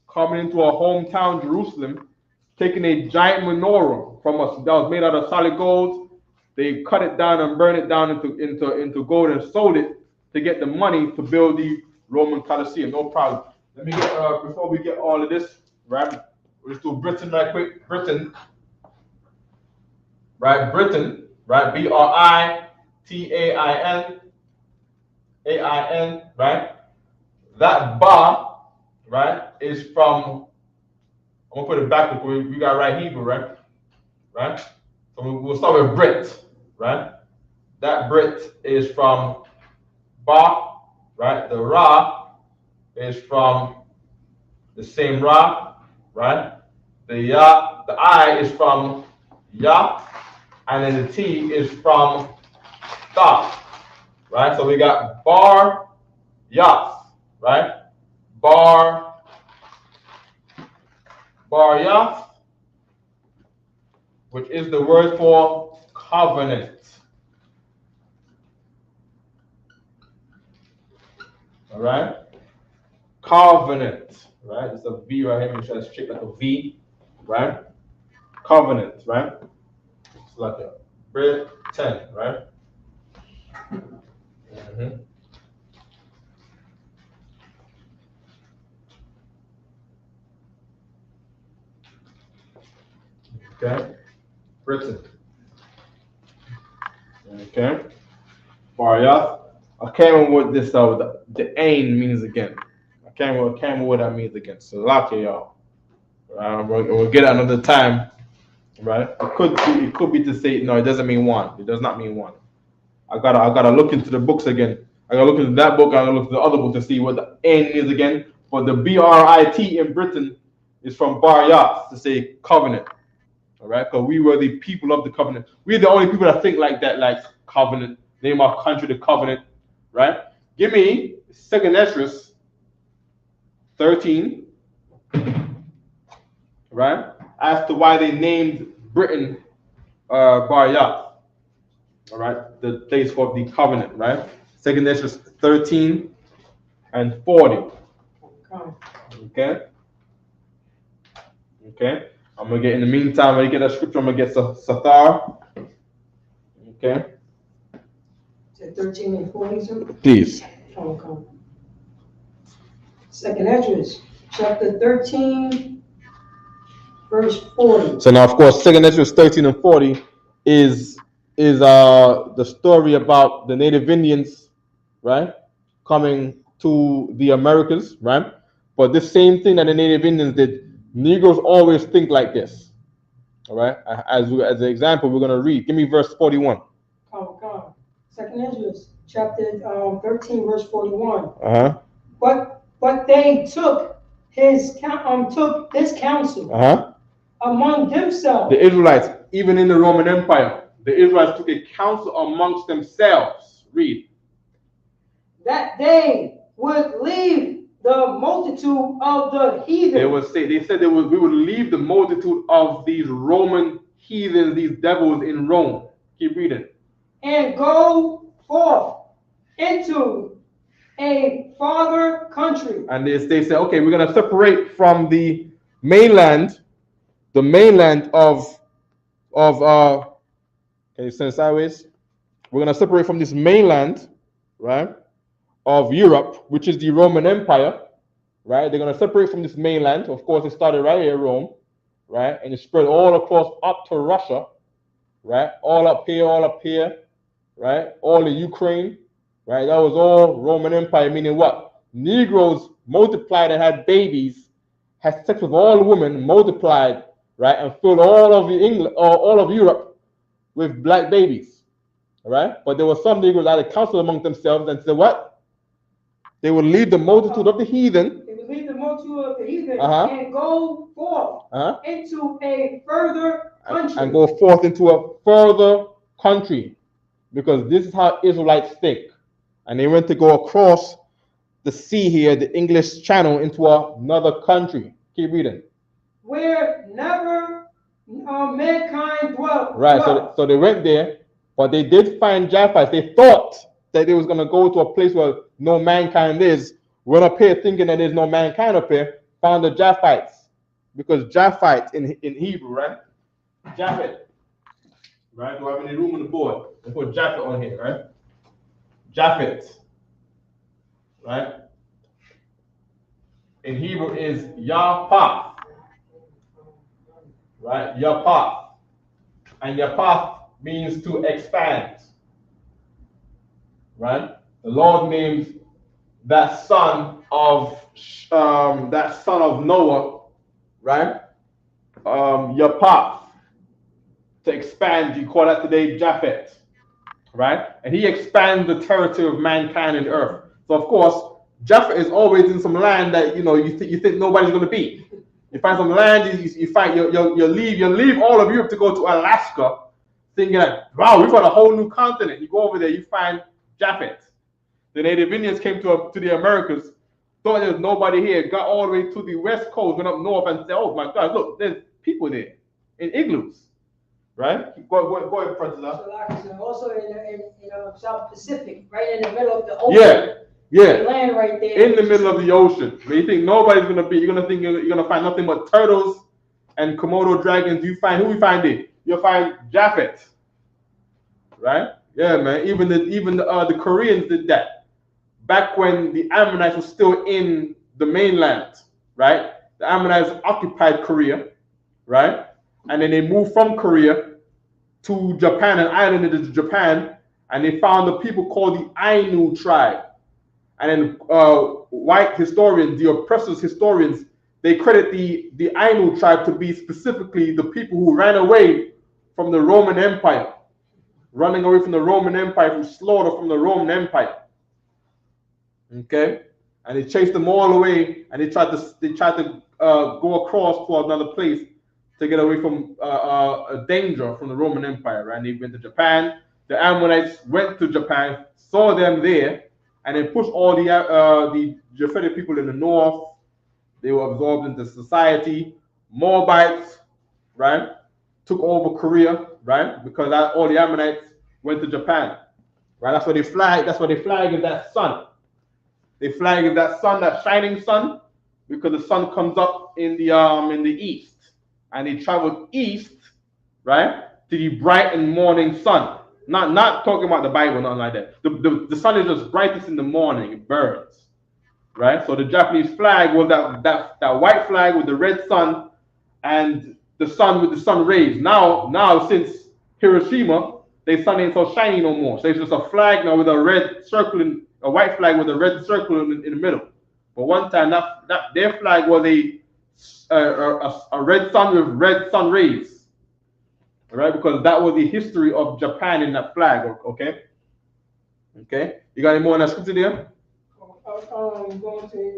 coming into our hometown Jerusalem, taking a giant menorah from us that was made out of solid gold. They cut it down and burned it down into gold and sold it to get the money to build the Roman Colosseum. No problem. Let me get before we get all of this, right? We'll just do Britain right quick. Britain, right? Britain, right? Britain, right? That ba, right, is from. I'm gonna put it back because we got right Hebrew, right? Right. So we'll start with Brit, right? That Brit is from ba, right? The ra is from the same ra, right? The ya, the I is from ya, and then the T is from ta, right? So we got bar yas, right? Bar yas, which is the word for covenant. All right? Covenant, right? It's a V right here. Make sure it's shaped like a V, right? Covenant, right? It's like a Britain, right? Mm-hmm. Okay, Britain. Okay, Baryath. I came in with this. The ain means again. I came in what that means again. So lucky y'all. We'll get it another time, right? It could be to say no. It doesn't mean one. It does not mean one. I gotta look into the books again. I gotta look into that book. I gotta look into the other book to see what the ain is again. But the Brit in Britain is from Baryath to say covenant. All right, because we were the people of the covenant. We're the only people that think like that, like covenant. Name our country the covenant, right? Give me 2nd Ezra 13, right? As to why they named Britain Baryath. All right, the place for the covenant, right? 2nd Ezra 13 and 40. Okay. Okay. I'm gonna get in the meantime. When you get that scripture, I'm gonna get Sathar. Okay. 13 and 40, sir? Please. Okay. 2nd Ezra, chapter 13, verse 40. So now, of course, 2nd Ezra 13 and 40 is the story about the Native Indians, right, coming to the Americas, right? But this same thing that the Native Indians did, Negroes always think like this. All right. As an example, we're gonna read. Give me verse 41. Come. 2nd Ezra, chapter 13, verse 41. Uh-huh. But they took this counsel among themselves. The Israelites, even in the Roman Empire, the Israelites took a counsel amongst themselves. Read. That they would leave the multitude of the heathen. They said we would leave the multitude of these Roman heathens, these devils in Rome. Keep reading. And go forth into a farther country. And they say, okay, we're going to separate from the mainland can you send it sideways? We're going to separate from this mainland, right, of Europe, which is the Roman Empire, right? They're going to separate from this mainland. Of course, it started right here, Rome, right? And it spread all across up to Russia, right? All up here, right? All in Ukraine, right? That was all Roman Empire, meaning what? Negroes multiplied and had babies, had sex with all the women, multiplied, right? And filled all of England, or all of Europe with black babies, all right? But there were some Negroes that had counseled among themselves and said what? They would lead the multitude of the heathen. They would lead the multitude of the heathen Uh-huh. and go forth into a further country. And go forth into a further country. Because this is how Israelites think. And they went to go across the sea here, the English Channel, into another country. Keep reading. Where never mankind dwelt. Right, so they went there, but they did find Japhites. They thought that they was going to go to a place where no mankind is. Went up here thinking that there's no mankind up here, found the Japhites. Because Japhites in Hebrew, right? Japheth. Right? Do I have any room on the board? Let's put Japheth on here, right? Japheth. Right? In Hebrew is Yapath. Right? Yapath. And Yapath means to expand. Right? The Lord names that son of Noah, right? Yapath. To expand, you call that today Japheth, right? And he expands the territory of mankind and earth. So of course, Japheth is always in some land that you think nobody's going to be. You find some land, you find you leave all of Europe to go to Alaska, thinking like, wow, we've got a whole new continent. You go over there, you find Japheth. The native Indians came to the Americas, thought there was nobody here, got all the way to the west coast, went up north, and said, "Oh my God, look, there's people there in igloos." Right? Go ahead, Francis. So also in South Pacific, right in the middle of the ocean. Yeah. Land right there. In the middle of the ocean. Where you think nobody's gonna be, you're gonna think you're gonna find nothing but turtles and Komodo dragons. You find who we find it? You'll find Japheth. Right? Yeah, man. Even the Koreans did that. Back when the Ammonites were still in the mainland, right? The Ammonites occupied Korea, right? And then they moved from Korea to Japan, an island that is Japan, and they found the people called the Ainu tribe. And then white historians, the oppressors historians, they credit the Ainu tribe to be specifically the people who ran away from the Roman Empire, running away from the Roman Empire, from slaughter from the Roman Empire. Okay, and they chased them all away, and they tried to go across to another place to get away from a danger from the Roman Empire. Right, and they went to Japan. The Ammonites went to Japan, saw them there, and then pushed all the Japhetic people in the north. They were absorbed into society. Moabites, right, took over Korea, right, because all the Ammonites went to Japan, right. That's why they flag. That's why they flag is that sun. They flag is that sun, that shining sun, because the sun comes up in the east, and they traveled east, right, to the bright and morning sun. Not talking about the Bible, nothing like that. The sun is just brightest in the morning. It burns, right? So the Japanese flag was that white flag with the red sun, and the sun with the sun rays. Now since Hiroshima, their sun ain't so shiny no more. So it's just a flag now with a red circle, a white flag with a red circle in the middle. But one time that their flag was a red sun with red sun rays. Right, because that was the history of Japan in that flag. Okay. You got any more on that scripture there? You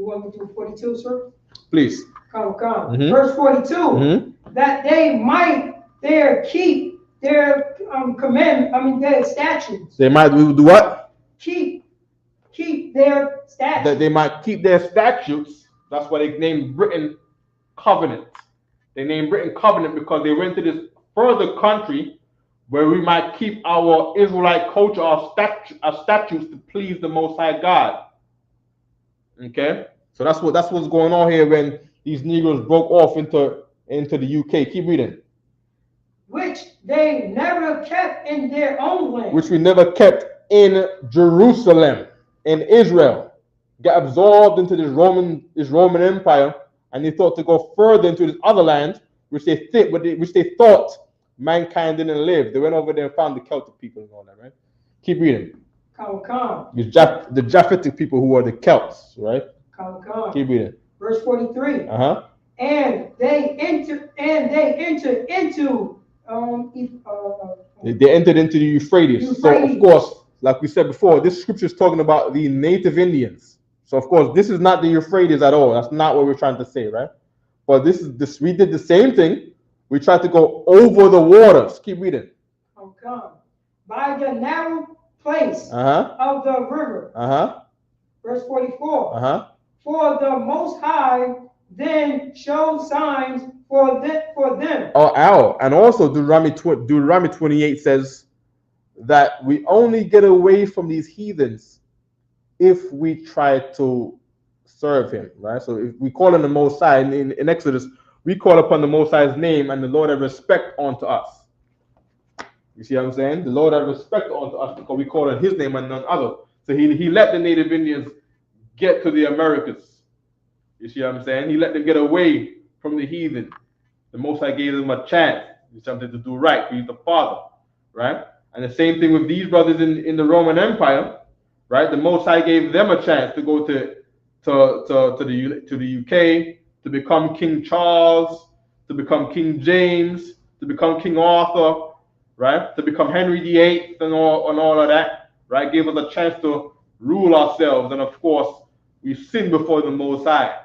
want me to do 42, sir? Please. Come. Verse 42. That they might keep their their statutes. They might do what? Keep their statutes. That they might keep their statutes. That's why they named Britain covenant. They named Britain covenant because they went to this further country where we might keep our Israelite culture, our statutes to please the Most High God. Okay, so that's what's going on here when these Negroes broke off into the UK. Keep reading. which they never kept in their own land. Which we never kept in Jerusalem, in Israel. Got absorbed into this Roman Empire, and they thought to go further into this other land, which they thought mankind didn't live. They went over there and found the Celtic people and all that, right? Keep reading. Come. The Japhetic people who are the Celts, right? Come. Keep reading. Verse 43. Uh-huh. And they entered into They entered into the Euphrates. So of course, like we said before, this scripture is talking about the native Indians. So of course, this is not the Euphrates at all. That's not what we're trying to say, right? But we did the same thing. We tried to go over the waters. Keep reading. Come. By the narrow place of the river. Verse 44. For the Most High then showed signs for them. And also Deuteronomy 28 says that we only get away from these heathens if we try to serve him, right? So if we call on the Most High in Exodus, we call upon the Most High's name, and the Lord have respect unto us. You see what I'm saying? The Lord have respect unto us because we call on his name and none other. So he let the native Indians get to the Americas. You see what I'm saying? He let them get away from the heathen. The Most High gave them a chance, something to do right. He's the Father, right? And the same thing with these brothers in the Roman Empire, right? The Most High gave them a chance to go to the UK, to become King Charles, to become King James, to become King Arthur, right? To become Henry VIII and all of that, right? Gave us a chance to rule ourselves, and of course, we sinned before the Most High.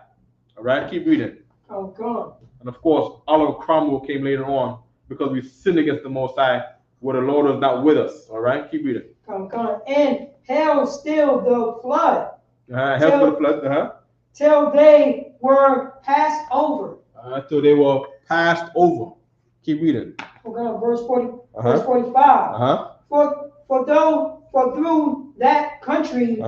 All right, keep reading. God. And of course, Oliver Cromwell came later on because we sinned against the Most High, where the Lord was not with us. All right, keep reading. And hell still the flood. Hell for the flood. Till they were passed over. Till they were passed over. Keep reading. Verse 40. Verse 45. For through that country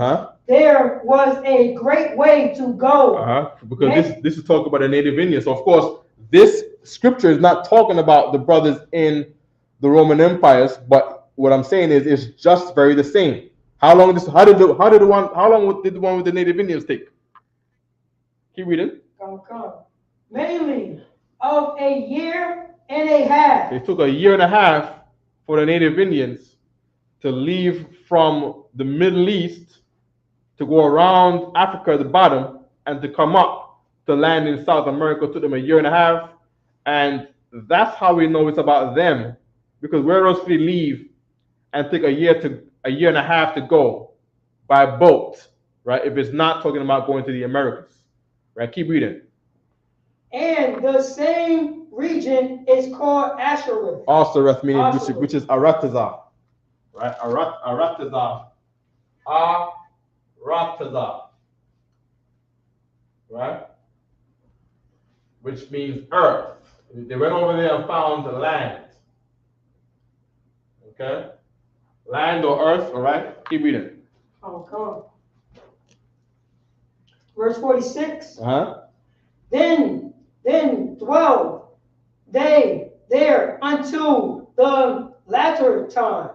there was a great way to go. Because this is talking about the native Indians. So of course, this scripture is not talking about the brothers in the Roman empires, but what I'm saying is it's just very the same. How long did the one with the native Indians take? Keep reading. Mainly of a year and a half. It took a year and a half for the native Indians to leave from the Middle East, to go around Africa at the bottom, and to come up to land in South America. It took them a year and a half. And that's how we know it's about them. Because where else we leave and take a year and a half to go by boat, right? If it's not talking about going to the Americas. Right? Keep reading. And the same region is called Ashereth. Ashereth meaning which is Aratazar. Right? Aratazar. Aratazar. Right? Which means earth. They went over there and found the land. Okay? Land or earth, all right? Keep reading. Verse 46. Then dwelled they there unto the latter time.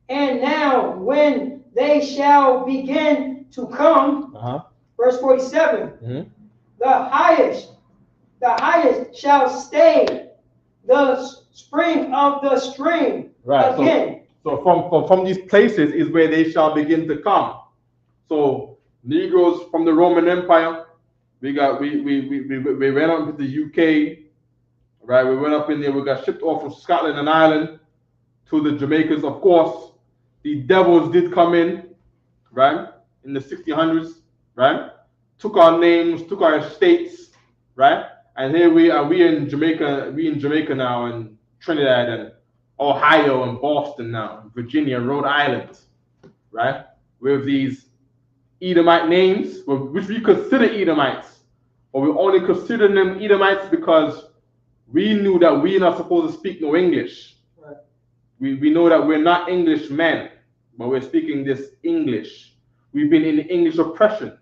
And now when they shall begin to come, verse 47, the highest shall stay the spring of the stream again. So from these places is where they shall begin to come. So Negroes from the Roman Empire, we went up to the UK, right? We went up in there. We got shipped off from Scotland and Ireland to the Jamaicans. Of course, the devils did come in, right? In the 1600s, right? Took our names, took our estates, right? And here we are. We in Jamaica. We in Jamaica now, and Trinidad and Ohio and Boston now, Virginia, Rhode Island, right? With these Edomite names, which we consider Edomites, but we only consider them Edomites because we knew that we're not supposed to speak no English. Right. We know that we're not English men, but we're speaking this English. We've been in English oppression.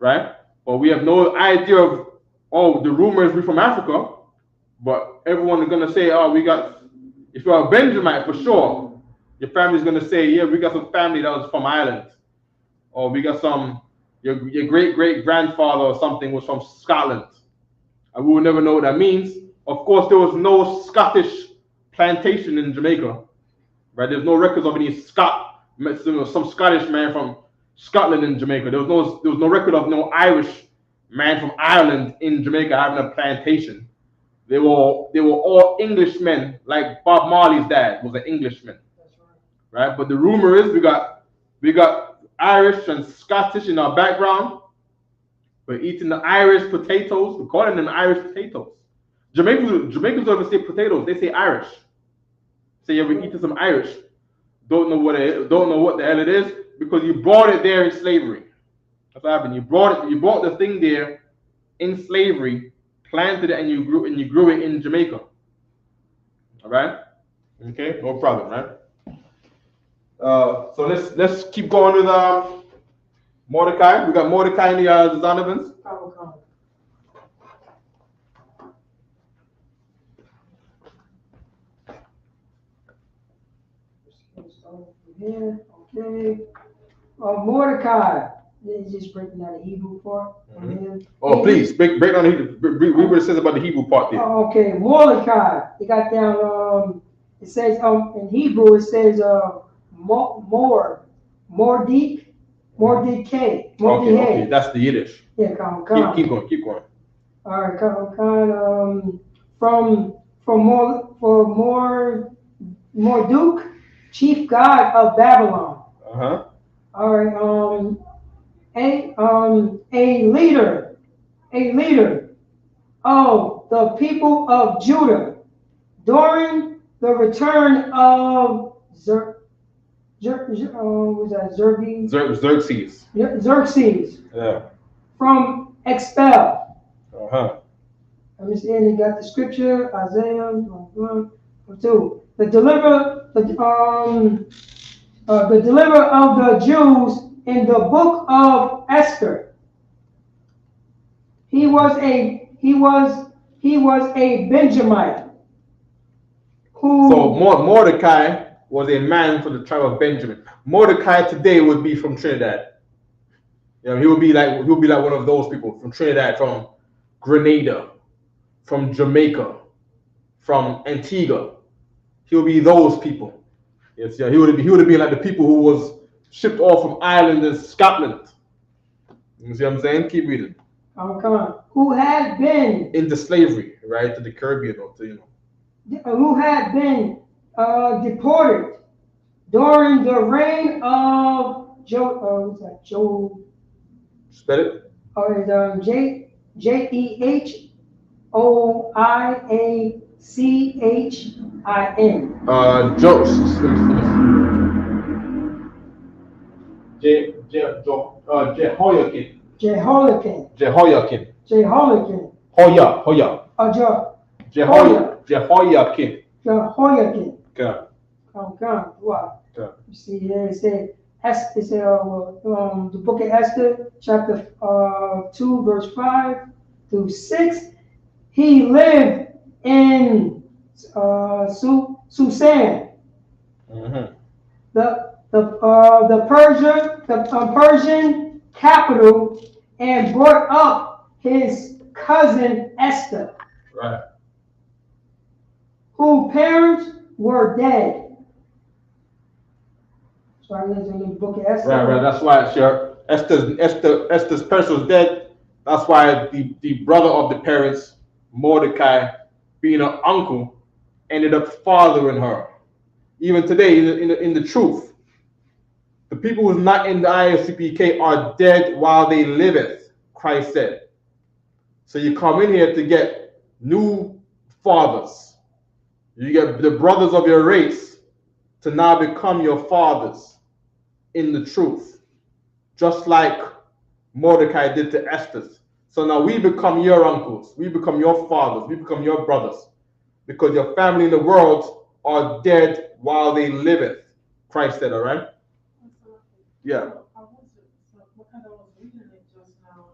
right? But we have no idea of, oh, the rumors we're from Africa, but everyone is gonna say, oh, we got, if you're a Benjamite for sure, your family's gonna say, yeah, we got some family that was from Ireland, or we got some, your great great grandfather or something was from Scotland, and we will never know what that means. Of course, there was no Scottish plantation in Jamaica, right? There's no records of any some Scottish man from Scotland in Jamaica. There was no record of no Irish man from Ireland in Jamaica having a plantation. They were all Englishmen, like Bob Marley's dad was an Englishman, right? But the rumor is we got Irish and Scottish in our background. We're eating the Irish potatoes. We're calling them Irish potatoes. Jamaicans don't even say potatoes; they say Irish. Say, yeah, we're eating some Irish. Don't know what the hell it is, because you brought it there in slavery. That's what happened. You brought the thing there in slavery, planted it, and you grew it in Jamaica. All right? Okay, no problem, right? So let's keep going with Mordecai. We got Mordecai in the Donovans. Here, okay. Mordecai. It's just breaking down the Hebrew part. Oh, please break down the Hebrew. Read what it says about the Hebrew part there. Okay, Mordecai. It got down. It says in Hebrew. It says Mordecai. Okay, that's the Yiddish. Yeah, come. Keep going. All right, come. For Morduk, chief god of Babylon. Uh-huh. All right. A leader of the people of Judah during the return of Xerxes. Xerxes. Yeah. From expel. Uh-huh. Let me see. And you got the scripture, Isaiah 2. The deliverer of the Jews in the book of Esther. He was a Benjamite. So Mordecai was a man from the tribe of Benjamin. Mordecai today would be from Trinidad. You know, he would be like one of those people from Trinidad, from Grenada, from Jamaica, from Antigua. He would be those people. Yes, yeah, he would have been like the people who was shipped off from Ireland and Scotland. You see what I'm saying? Keep reading. Oh, come on. Who had been into slavery, right, to the Caribbean, or to, who had been deported during the reign of Joe. Spell it. Jehoiachin. Jehoiachin. Jehoiachin. Okay. Wow. You see here it said the book of Esther, chapter 2, verse 5 through 6. He lived in Susan. Mm-hmm. The Persian capital, and brought up his cousin Esther, right, whose parents were dead. So I live in the book of Esther. Right. That's why Esther's parents was dead. That's why the brother of the parents, Mordecai, being an uncle, ended up fathering her. Even today, in the truth, the people who's not in the ISUPK are dead while they liveth, Christ said. So you come in here to get new fathers. You get the brothers of your race to now become your fathers in the truth, just like Mordecai did to Esther's. So now we become your uncles, we become your fathers, we become your brothers, because your family in the world are dead while they liveth, Christ said, all right? Yeah. What kind of was reading it just now,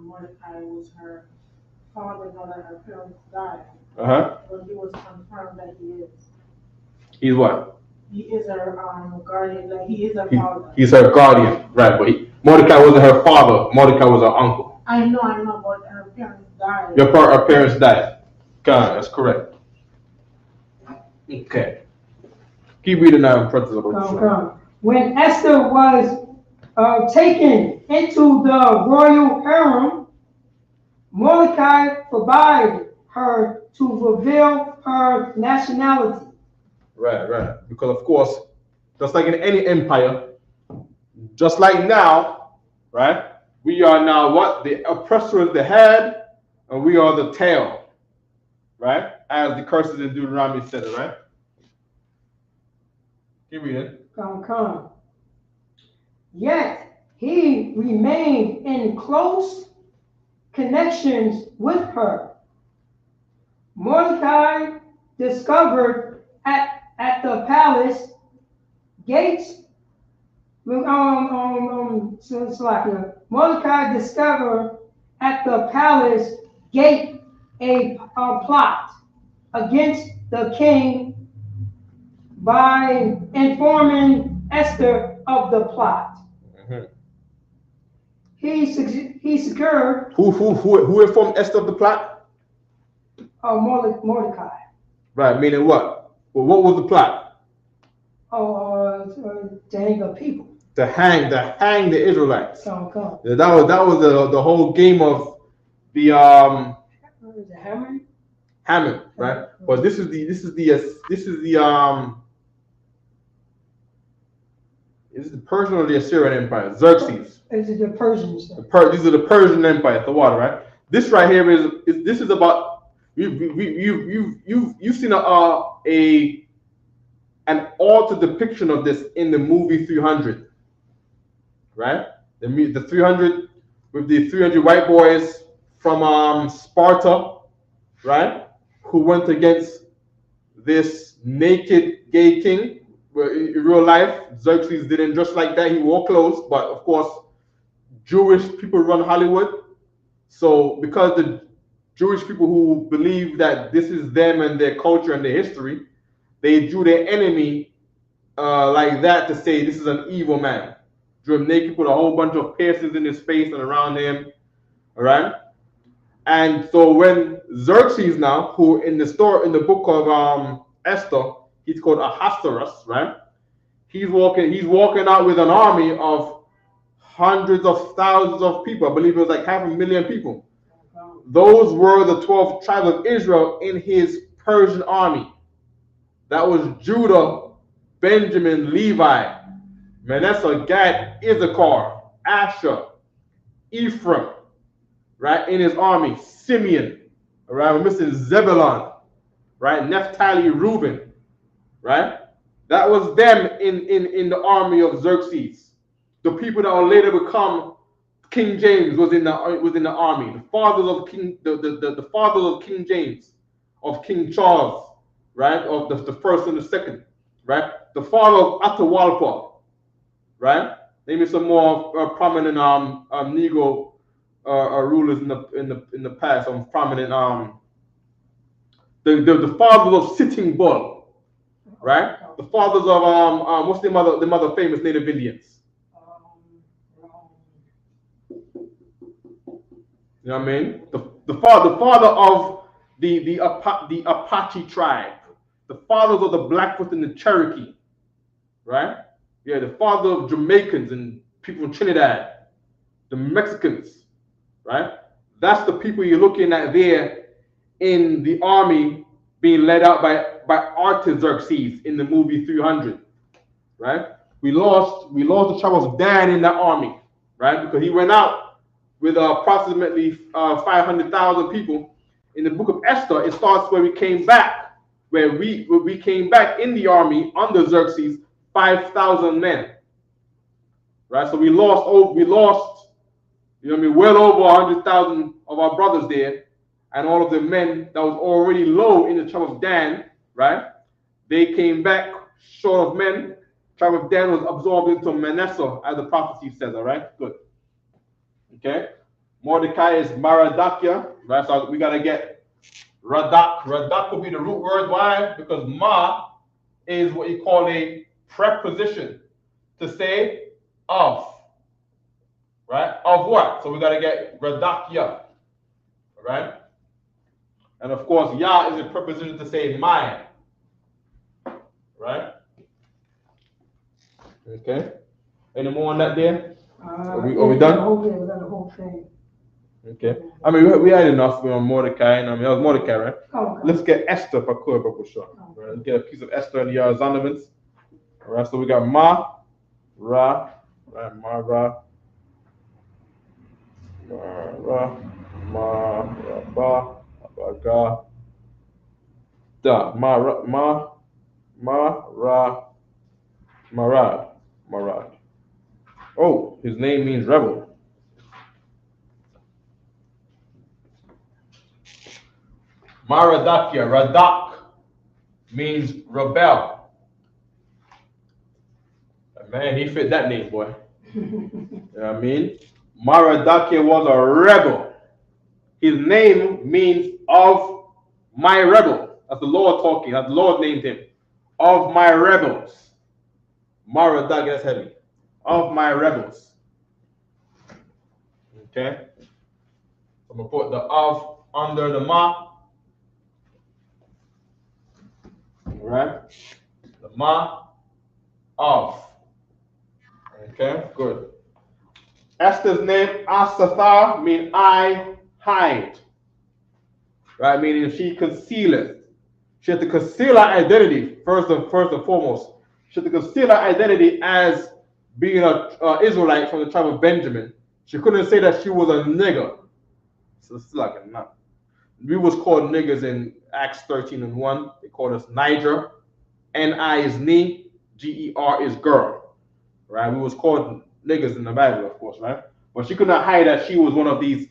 Mordecai was her father, now that her parents died. Uh-huh. But he was confirmed that he is. He's what? He is her guardian, like he is her He, father. he's her guardian, right? But Mordecai wasn't her father. Mordecai was her uncle. I know, but her parents died. Her parents died. God, that's correct. Okay. Keep reading now, Princess. When Esther was taken into the royal harem, Mordecai forbade her to reveal her nationality. Right. Because of course, just like in any empire, just like now, right? We are now what? The oppressor is the head, and we are the tail, right? As the curses in Deuteronomy said it, right? Keep reading. Come. Yet he remained in close connections with her. Mordecai discovered at the palace gates. Mordecai discovered at the palace gate a plot against the king by informing Esther of the plot. Mm-hmm. He secured. Who informed Esther of the plot? Mordecai. Right, meaning what? Well, what was the plot? To hang the people. To hang the Israelites. Come. That was the whole game of the Hammond, right? But this is the Persian or the Assyrian Empire? Xerxes. Is it the Persians? These are the Persian Empire, the water, right? This right here is about you've seen an altered depiction of this in the movie 300, right? The 300 with the 300 white boys from Sparta, right? Who went against this naked gay king. Where in real life, Xerxes didn't dress like that. He wore clothes, but of course, Jewish people run Hollywood. So because the Jewish people who believe that this is them and their culture and their history, they drew their enemy like that to say this is an evil man. Drew him naked, put a whole bunch of piercings in his face and around him. All right. And so when Xerxes now, who in the book of Esther, he's called Ahasuerus, right? He's walking out with an army of hundreds of thousands of people. I believe it was like 500,000 people. Those were the 12 tribes of Israel in his Persian army. That was Judah, Benjamin, Levi, Manasseh, Gad, Issachar, Asher, Ephraim, right, in his army. Simeon, right, we're missing Zebulun, right, Naphtali, Reuben, right. That was them in the army of Xerxes. The people that would later become King James was in the army. The fathers of King the fathers of King James, of King Charles, right, of the first and the second, right. The father of Atahualpa, right. Maybe some more prominent Negro rulers in the past. Some prominent the fathers of Sitting Bull, right. The fathers of what's the mother famous Native Indians. You know what I mean? The father of the Apache tribe, the fathers of the Blackfoot and the Cherokee, right? Yeah, the father of Jamaicans and people from Trinidad, the Mexicans, right? That's the people you're looking at there in the army being led out by Artaxerxes in the movie 300, right? We lost the tribe of Dan in that army, right? Because he went out with approximately 500,000 people. In the book of Esther, it starts where we came back, where we came back in the army under Xerxes, 5,000 men, right? So we lost, you know what I mean, well over 100,000 of our brothers there, and all of the men that was already low in the tribe of Dan, right? They came back short of men. Tribe of Dan was absorbed into Manasseh, as the prophecy says. All right, good. Okay. Mordecai is Maradakia, right? So we gotta get Radak. Radak will be the root word. Why? Because Ma is what you call a preposition to say of, right? Of what? So we gotta get Radakia, right? And of course, Ya is a preposition to say my, right? Okay. Any more on that there? Are we done? We got the whole thing. Okay. I mean, we had enough on Mordecai. And I mean, that was Mordecai, right? Oh, Let's get Esther, if I could, for sure. Right? Let's get a piece of Esther in the Zondermans. All right. So we got Ma, Ra, right? Ma, Ra, Ma, Ra, Ba, Ga, Da, Ma, Ra, Marad, Marad. Oh, his name means rebel. Maradakia, Radak means rebel. Man, he fit that name, boy. You know what I mean? Maradakia was a rebel. His name means of my rebel. That's the Lord talking. That's the Lord named him. Of my rebels. Maradakia, that's heavy. Of my rebels. Okay? So I'm going to put the of under the ma. Right? The ma of. Okay, good. Esther's name, Asathar, means I hide. Right? Meaning she concealeth. She had to conceal her identity, first and foremost. She had to conceal her identity as being an Israelite from the tribe of Benjamin. She couldn't say that she was a nigger. So it's like a nut. We was called niggers in Acts 13:1. They called us Niger. N-I is ni, G-E-R is girl. Right? We was called niggers in the Bible, of course, right? But she could not hide that she was one of these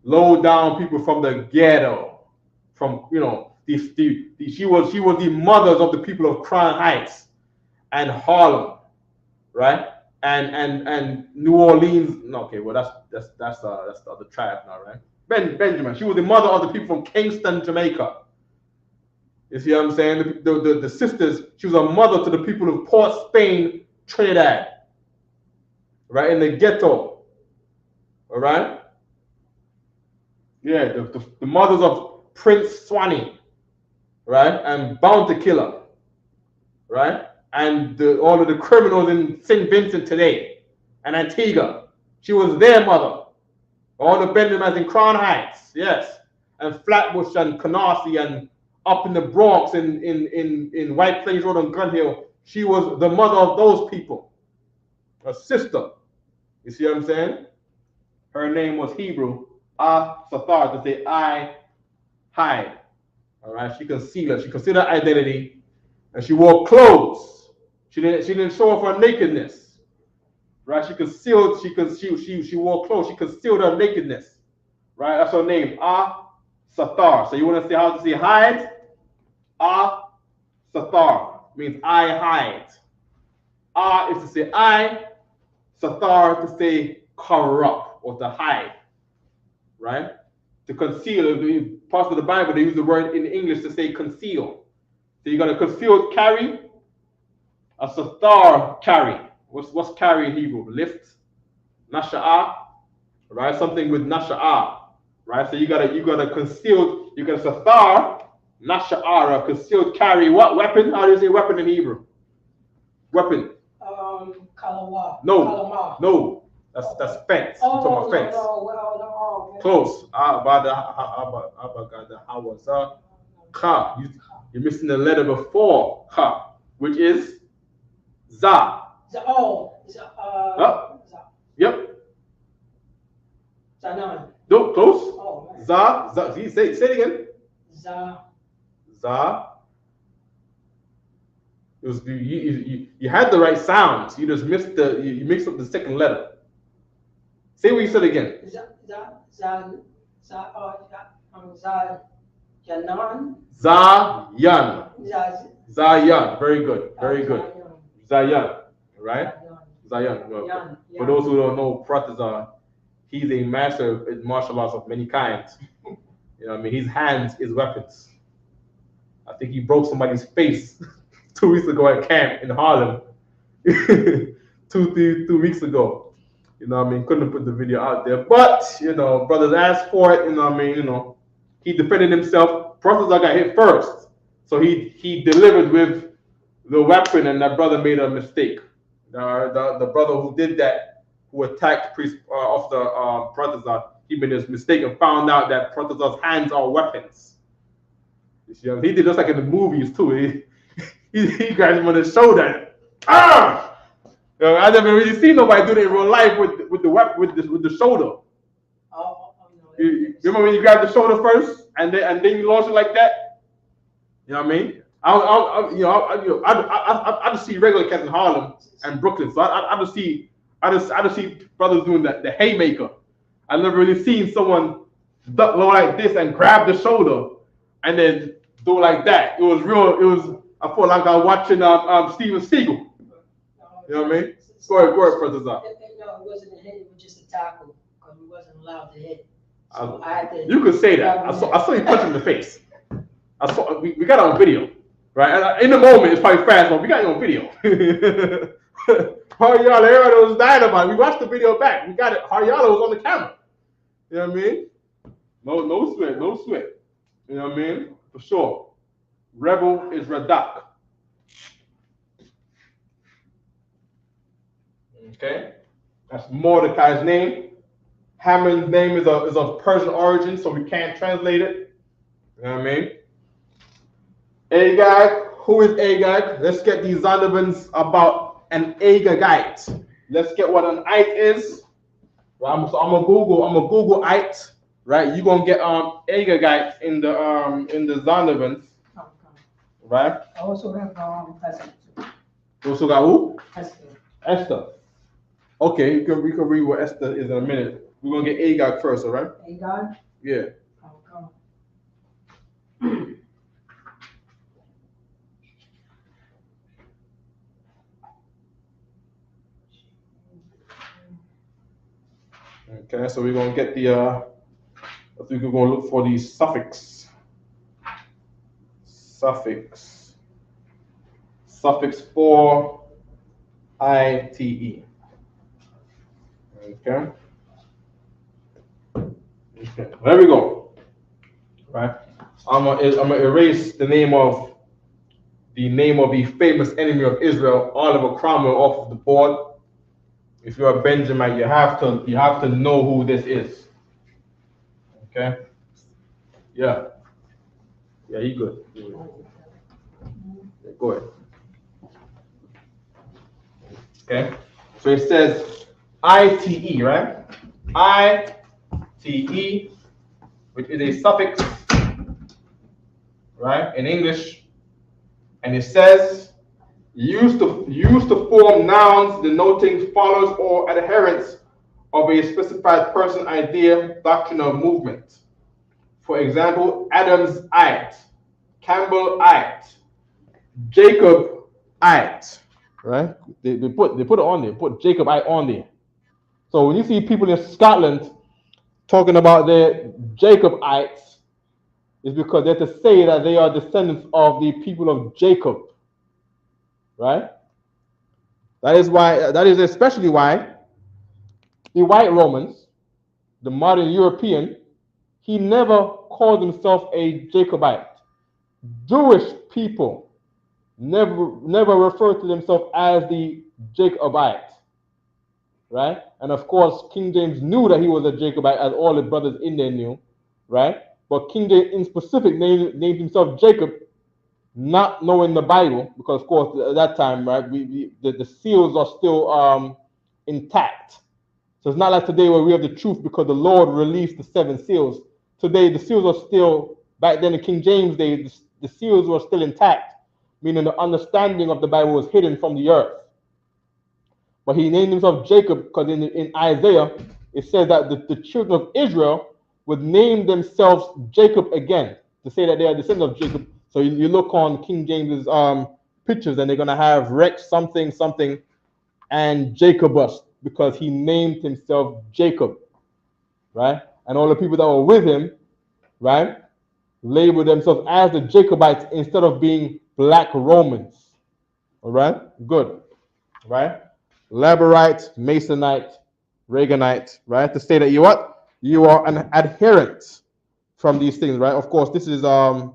low down people from the ghetto. From, you know, she was the mothers of the people of Crown Heights and Harlem, right? And New Orleans. No, okay, well that's the other tribe now, right? Benjamin. She was the mother of the people from Kingston, Jamaica. You see what I'm saying? The sisters. She was a mother to the people of Port Spain, Trinidad, right, in the ghetto. All right. Yeah, the mothers of Prince Swanee, right, and Bounty Killer, right, and all of the criminals in St. Vincent today, and Antigua. She was their mother. All the Benjamins in Crown Heights, yes, and Flatbush and Canarsie and up in the Bronx in White Plains Road and Gun Hill. She was the mother of those people, a sister. You see what I'm saying? Her name was Hebrew, Sathar, to say I hide. All right, she concealed it. She concealed her identity, and she wore clothes. She didn't show off her nakedness. Right? She concealed. She wore clothes. She concealed her nakedness. Right? That's her name, Sathar. So you want to say how to say hide? Sathar means I hide. Is to say I. Sathar to say cover up or to hide. Right? To conceal. Parts of the Bible, they use the word in English to say conceal. So you're going to conceal carry. A sathar carry. What's carry in Hebrew? Lift. Nasha'ah. Right? Something with nasha'ah. Right? So you gotta conceal. You got sathar. Nasha'ah. Concealed carry. What weapon? How do you say weapon in Hebrew? Weapon. Kalawa. No. Kalama. No. That's fence. Oh, I'm talking about fence. No. Close. Ka. You're missing the letter before ka, which is za. Yep. Zanan. No, close. Oh, man. Za. Say it again. Za. It was you had the right sounds. You just missed you mixed up the second letter. Say what you said again. Zayan. Very good. Very good. Zayan. Right? Zayan. For those who don't know, Prat is a he's a master in martial arts of many kinds. You know what I mean? His hands is weapons. I think he broke somebody's face 2 weeks ago at camp in Harlem. 2 weeks ago. You know what I mean? Couldn't put the video out there. But, you know, brothers asked for it. You know what I mean? You know, he defended himself. Brothers got hit first. So he delivered with the weapon, and that brother made a mistake. The brother who did that, who attacked priest of the brothers, he made this mistake and found out that brothers' hands are weapons. You see, he did just like in the movies too. He grabbed him on the shoulder. Ah! You know, I never really seen nobody do that in real life with the weapon with the shoulder. No. You remember when you grab the shoulder first and then you launch it like that? You know what I mean? I just see regular cats in Harlem and Brooklyn. So I just see brothers doing the haymaker. I never really seen someone duck low like this and grab the shoulder and then do it like that. It was real. I felt like I was watching Steven Seagal. You know what I mean? Go ahead, brothers up. No, it wasn't a hit. It was just a tackle because we wasn't allowed to hit. So I had to. You could say that. I saw you punch him in the face. We got it on video, right? In the moment, it's probably fast, but we got it on video. Hariala was dynamite. We watched the video back. We got it. Hariala was on the camera. You know what I mean? No sweat. You know what I mean? For sure. Rebel is Radak. Okay, that's Mordecai's name. Haman's name is of Persian origin, so we can't translate it. You know what I mean? Agag, who is Agag? Let's get these Zondervans about an Agagite. Let's get what an ite is. Right, I'm gonna Google ite. Right, you're gonna get Agagite in the Zondervans. Right. I also have Esther. You also got who? Esther. Esther. Okay, we can read what Esther is in a minute. We're gonna get Agag first, all right? Agag? Yeah. Okay, so we're gonna get the I think we're gonna look for the suffix for ite. Okay. There we go. Right. I'm gonna erase the name of the famous enemy of Israel, Oliver Cromwell, off of the board. If you're a Benjamite, you have to know who this is. Okay. Yeah. Yeah, you good. Go ahead. Okay. So it says ite, right? ite, which is a suffix, right, in English, and it says used to form nouns denoting followers or adherents of a specified person, idea, doctrine, or movement. For example, Adam's-ite, Campbell-ite, Jacob-ite. Right? They put it on there. Put Jacob-ite on there. So when you see people in Scotland talking about their Jacobites, it's because they're to say that they are descendants of the people of Jacob. Right? That is especially why the white Romans, the modern European, he never called himself a Jacobite. Jewish people never referred to themselves as the Jacobite. Right? And of course, King James knew that he was a Jacobite, as all the brothers in there knew. Right? But King James in specific named himself Jacob, not knowing the Bible, because of course at that time, right, the seals are still intact. So it's not like today where we have the truth because the Lord released the 7 seals. Today the seals are still, back then in King James Day, the seals were still intact, meaning the understanding of the Bible was hidden from the earth. But he named himself Jacob because in Isaiah it says that the children of Israel would name themselves Jacob again, to say that they are descendants of Jacob. So you look on King James's pictures, and they're gonna have Rex something and Jacobus, because he named himself Jacob. right? And all the people that were with him, right, labeled themselves as the Jacobites instead of being black Romans. All right, good, right? Laborite, Masonite, Reaganite, right? To say that you what? You are an adherent from these things, right? Of course, this is and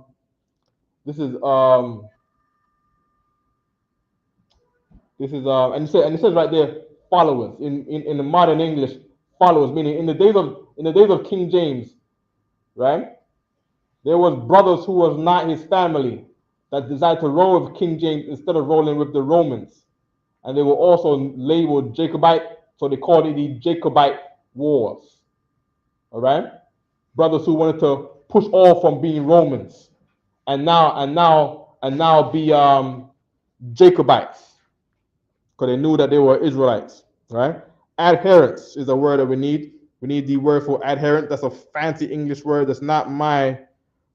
it says right there, followers in the modern English, followers, meaning in the days of King James, right? There was brothers who was not his family that decided to roll with King James instead of rolling with the Romans. And they were also labeled Jacobite, so they called it the Jacobite Wars. All right? Brothers who wanted to push off from being Romans and now be Jacobites, because they knew that they were Israelites, right? Adherents is a word that we need. We need the word for adherent. That's a fancy English word. That's not my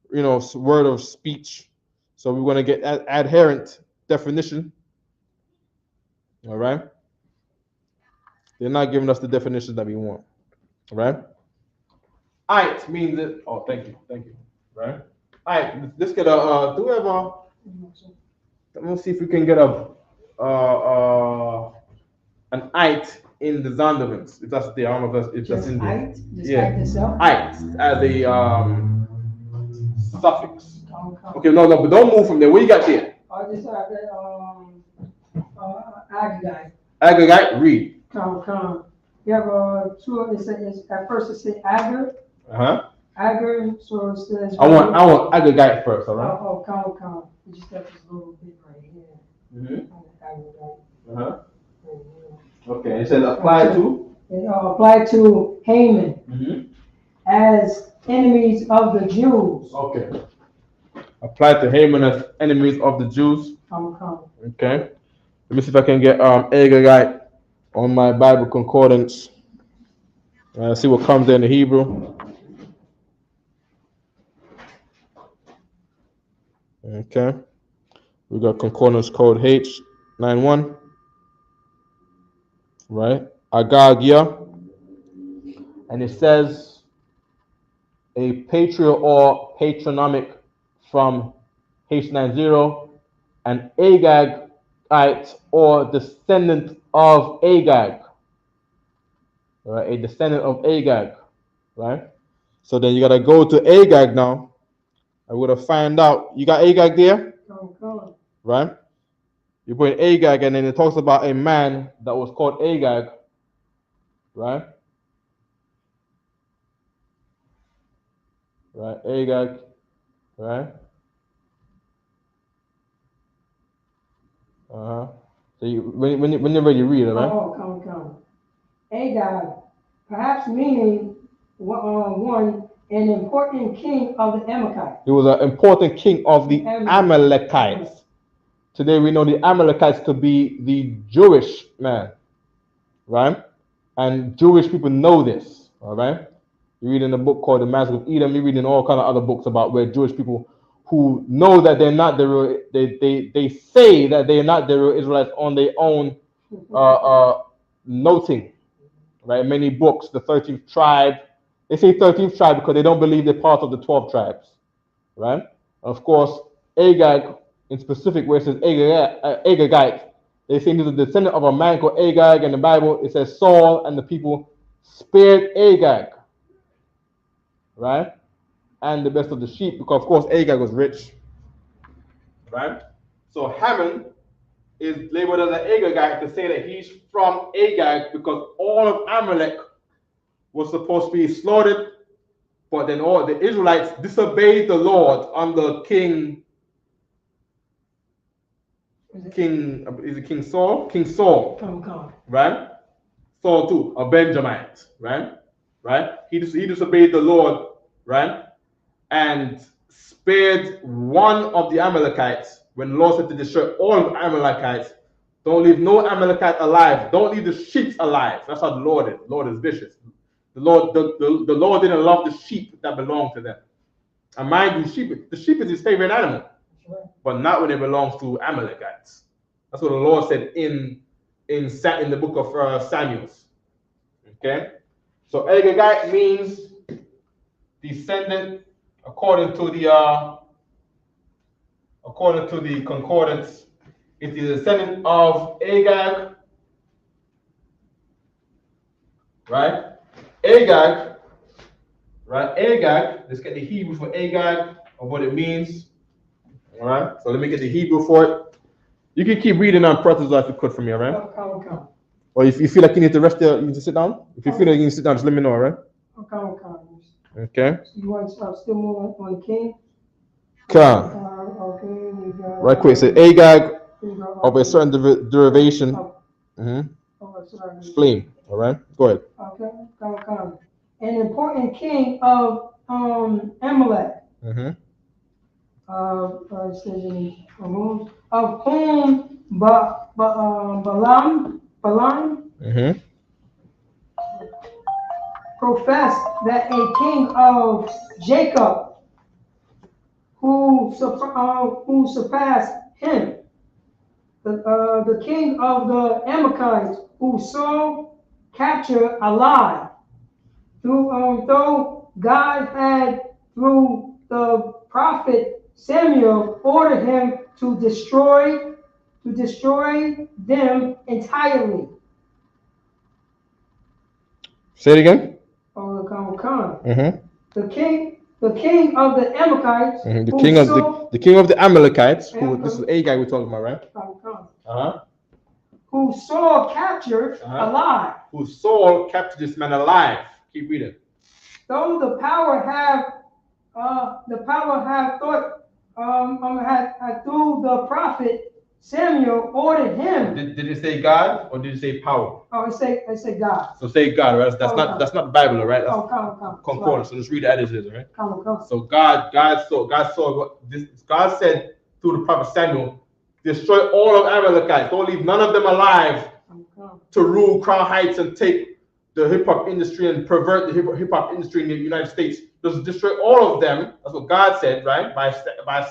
word of speech. So we're going to get adherent definition. All right. They're not giving us the definition that we want. All right. It means it. Oh, thank you. Right. All right. Let's get a. Do we have a? Let's see if we can get a an it in the Zondervan's. If that's there, I don't know if that's in there. It? Yeah. It as a suffix. Okay, no, but don't move from there. What you got there? I just have that Agagite. Agagite, read. Come. You have two of it. At first it said Agar. Agar. So it says. I want Agagite first, all right? Oh, come. You just got this little bit right here. Agagite. Okay, it says apply to. Apply to Haman as enemies of the Jews. Okay. Apply to Haman as enemies of the Jews. Come. Okay. Let me see if I can get Agagite on my Bible concordance. See what comes there in the Hebrew. Okay. We got concordance code H91. Right? Agagia. And it says a patriot or patronymic from H90, an Agagite or descendant of Agag. Right? A descendant of Agag. Right? So then you got to go to Agag now. I would have find out. You got Agag there? Come. Right? You put Agag, and then it talks about a man that was called Agag. Right? Right? Agag. Right? So when you're ready, read it, right? Come. Agag, perhaps meaning one, an important king of the Amalekites. He was an important king of the Amalekites. Today we know the Amalekites to be the Jewish man, right? And Jewish people know this, all right? You read in a book called The Mask of Edom. You read in all kind of other books about where Jewish people who know that they're not the real, they say that they're not the real Israelites on their own noting, right? Many books, the 13th tribe. They say 13th tribe because they don't believe they're part of the 12 tribes, right? Of course, Agag, in specific, where it says Agagite, they say he's a descendant of a man called Agag. In the Bible, it says Saul and the people spared Agag, right? And the best of the sheep, because of course Agag was rich, right? So Haman is labeled as an Agagite to say that he's from Agag because all of Amalek was supposed to be slaughtered, but then all the Israelites disobeyed the Lord under King Saul? King Saul. Come. Right? Saul too, a Benjamite, right? He disobeyed the Lord, right? And spared one of the Amalekites when the Lord said to destroy all of the Amalekites. Don't leave no Amalekite alive. Don't leave the sheep alive. That's how the Lord is. The Lord is vicious. The Lord didn't love the sheep that belonged to them. And mind you, the sheep is his favorite animal, but not when it belongs to Amalekites. That's what the Lord said in the book of Samuel. Okay, So Agagite means descendant, according to the concordance. It's the descendant of Agag, right? Agag, right? Agag. Let's get the Hebrew for Agag of what it means. All right. So let me get the Hebrew for it. You can keep reading on Prophets if you could for me, all right? Okay. Or if you feel like you need to rest there, you need to sit down. If you feel like you need to sit down, just let me know, all right? Okay. Okay. So you want to still move on king? Come. Okay. We got, Right quick. So Agag of a certain derivation. Explain. All right. Go ahead. Okay. Come. An important king of Amalek. Of whom Balaam professed that a king of Jacob who surpassed him, the king of the Amalekites who Saul captured alive, though God had through the prophet Samuel ordered him to destroy them entirely. Say it again. The king of the Amalekites. The king of the Amalekites. Who this is Agag we're talking about, right? Who Saul captured alive. Who Saul captured this man alive. Keep reading. Though the power have thought had through the prophet Samuel ordered him. Did it say God or did it say power? Oh, it say God. So say God, right? That's not the Bible, right? That's Come. concordance. So just read it as it is, right? Come. So God saw this. God said through the prophet Samuel, destroy all of Amalekites. Don't leave none of them alive to rule Crown Heights and take the hip hop industry and pervert the hip hop industry in the United States. Just destroy all of them. That's what God said, right? By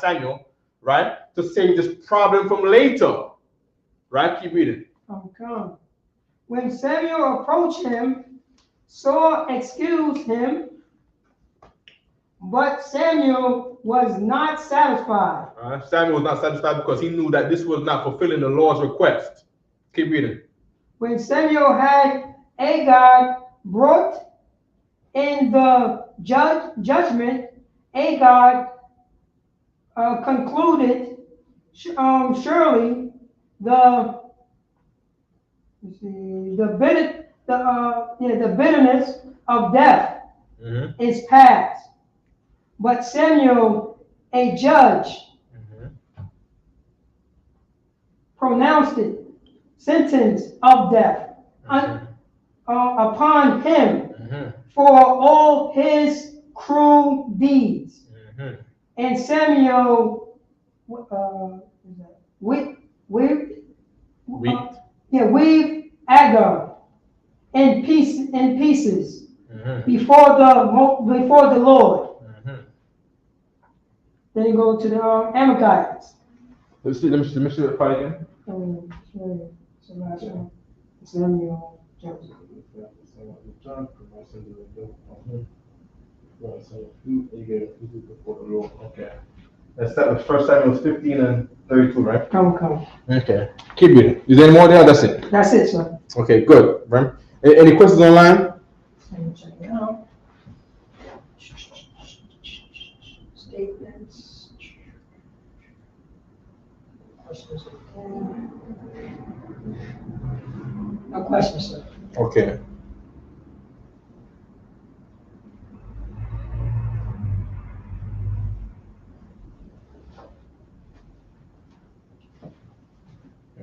Samuel, right? To save this problem from later, right? Keep reading. Come. When Samuel approached him, Saul excused him, but Samuel was not satisfied. Samuel was not satisfied because he knew that this was not fulfilling the Lord's request. Keep reading. When Samuel had Agag brought in the judgment, Agag concluded, surely the bitterness of death is past. But Samuel, a judge, pronounced it, sentence of death upon him for all his cruel deeds. And Samuel weaved Agag in pieces before the Lord. Then you go to the Amalekites. Let me see the part again. Samuel. Okay. Let's start with 1 Samuel 15 and 32, right? Come. Okay. Keep reading. Is there any more there? That's it. That's it, sir. Okay, good. Right? Any questions online? Let me check it out. Statements. Questions. No questions, sir. Okay.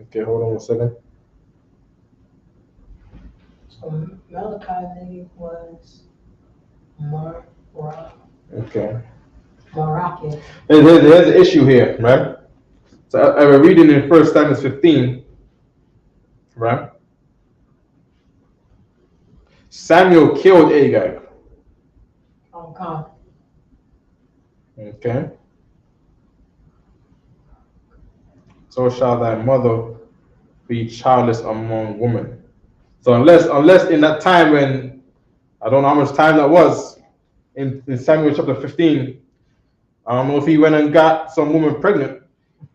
Okay, hold on 1 second. So Malachi's name was Okay. Moroccan. There's an issue here, right? So I was reading in 1 Samuel 15, right? Samuel killed Agag. Okay. So shall thy mother be childless among women. So unless in that time when I don't know how much time that was in Samuel chapter 15. I don't know if he went and got some woman pregnant,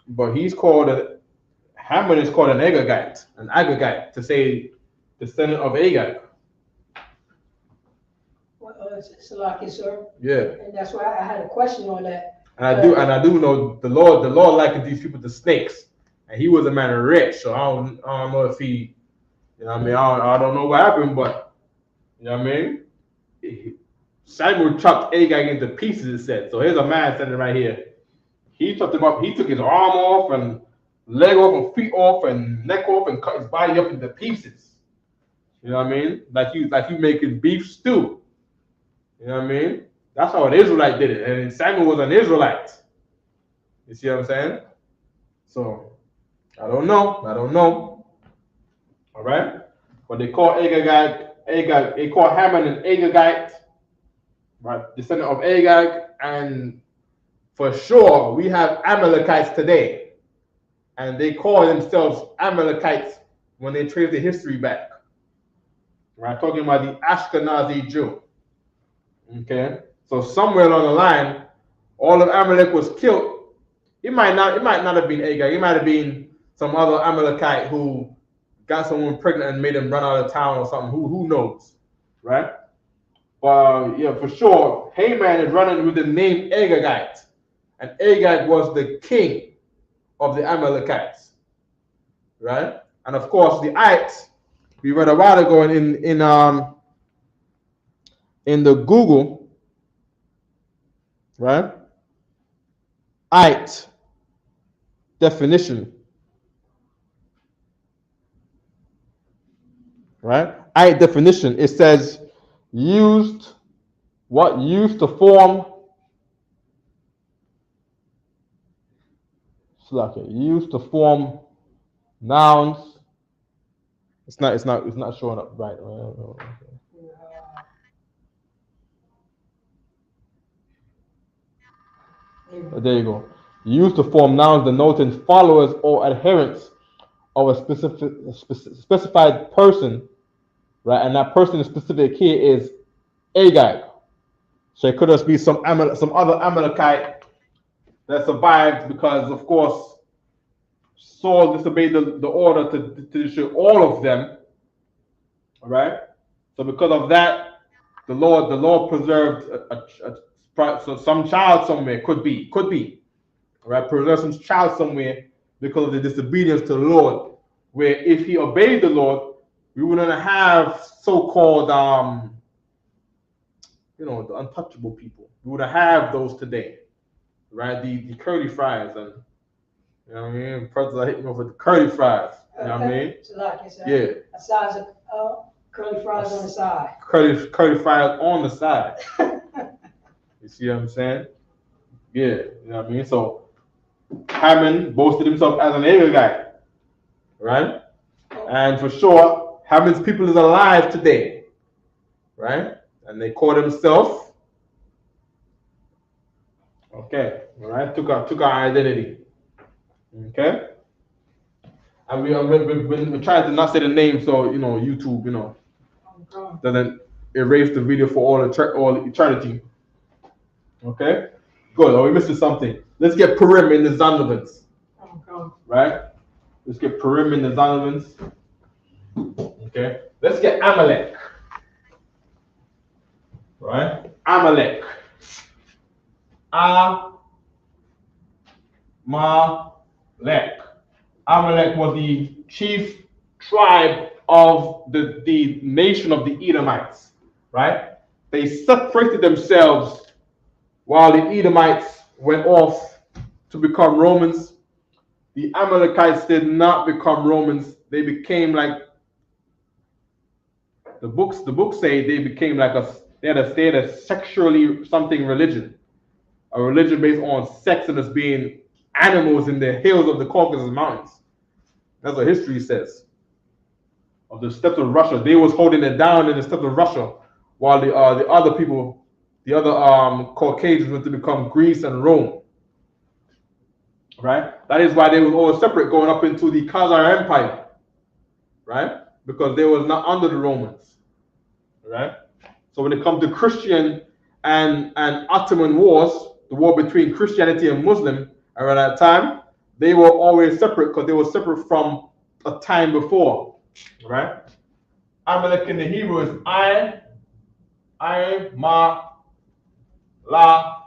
but Haman is called an Agagite, to say descendant of Agag. Well, Salaki, sir. Yeah. And that's why I had a question on that. And I do know the Lord likened these people to snakes, and he was a man of rich. So I don't know if he, you know what I mean, I don't know what happened, but you know what I mean. Samuel chopped Agag into pieces. It said. So here's a man standing right here. He chopped him up. He took his arm off and leg off and feet off and neck off and cut his body up into pieces. You know what I mean? Like you making beef stew. You know what I mean? That's how an Israelite did it. And Samuel was an Israelite. You see what I'm saying? So, I don't know. All right? But they call they call Haman an Agagite, right? Descendant of Agag. And for sure, we have Amalekites today. And they call themselves Amalekites when they trace the history back. Right? Talking about the Ashkenazi Jew. Okay? So somewhere along the line, all of Amalek was killed. It might not have been Agag. It might have been some other Amalekite who got someone pregnant and made them run out of town or something. Who knows, right? But yeah, for sure, Haman is running with the name Agagite, and Agag was the king of the Amalekites, right? And of course, the ites we read a while ago in the Google. Right? Ite definition. Right? Ite definition. It says used to form. Used to form nouns. It's not showing up right. There you go. Used to form nouns denoting followers or adherents of a specified person, right? And that person specific here is Agag. So it could just be some other Amalekite that survived because, of course, Saul disobeyed the order to destroy all of them. All right. So because of that, the Lord preserved so some child somewhere could be, right? Preserve some child somewhere because of the disobedience to the Lord. Where if he obeyed the Lord, we wouldn't have so-called, the untouchable people. We would have those today, right? The curly fries, and you know what I mean. Brothers are hitting over the curly fries. You know what I mean? Yeah. A size of curly fries on the side. Curly fries on the side. You see what I'm saying? Yeah, you know what I mean? So Haman boasted himself as an Agagite, right? And for sure, Haman's people is alive today, right? And they call themselves, okay, all right, took our identity, okay? And we trying to not say the name, so YouTube, doesn't erase the video for all eternity. Okay, good. Are we missing something? Let's get Purim in the Zondervans. Right? Let's get Purim in the Zondervans. Okay. Let's get Amalek. Right? Amalek. Amalek was the chief tribe of the nation of the Edomites. Right? They separated themselves while the Edomites went off to become Romans. The Amalekites did not become Romans. They became like the books say they became like they had a sexually something religion. A religion based on sex and as being animals in the hills of the Caucasus Mountains. That's what history says. Of the steppes of Russia. They was holding it down in the steppes of Russia while the other people, the other Caucasians went to become Greece and Rome. Right? That is why they was all separate going up into the Khazar Empire. Right? Because they was not under the Romans. Right? So when it comes to Christian and Ottoman wars, the war between Christianity and Muslim around that time, they were always separate because they were separate from a time before, right? Amalek in the Hebrew is I, Ma, La,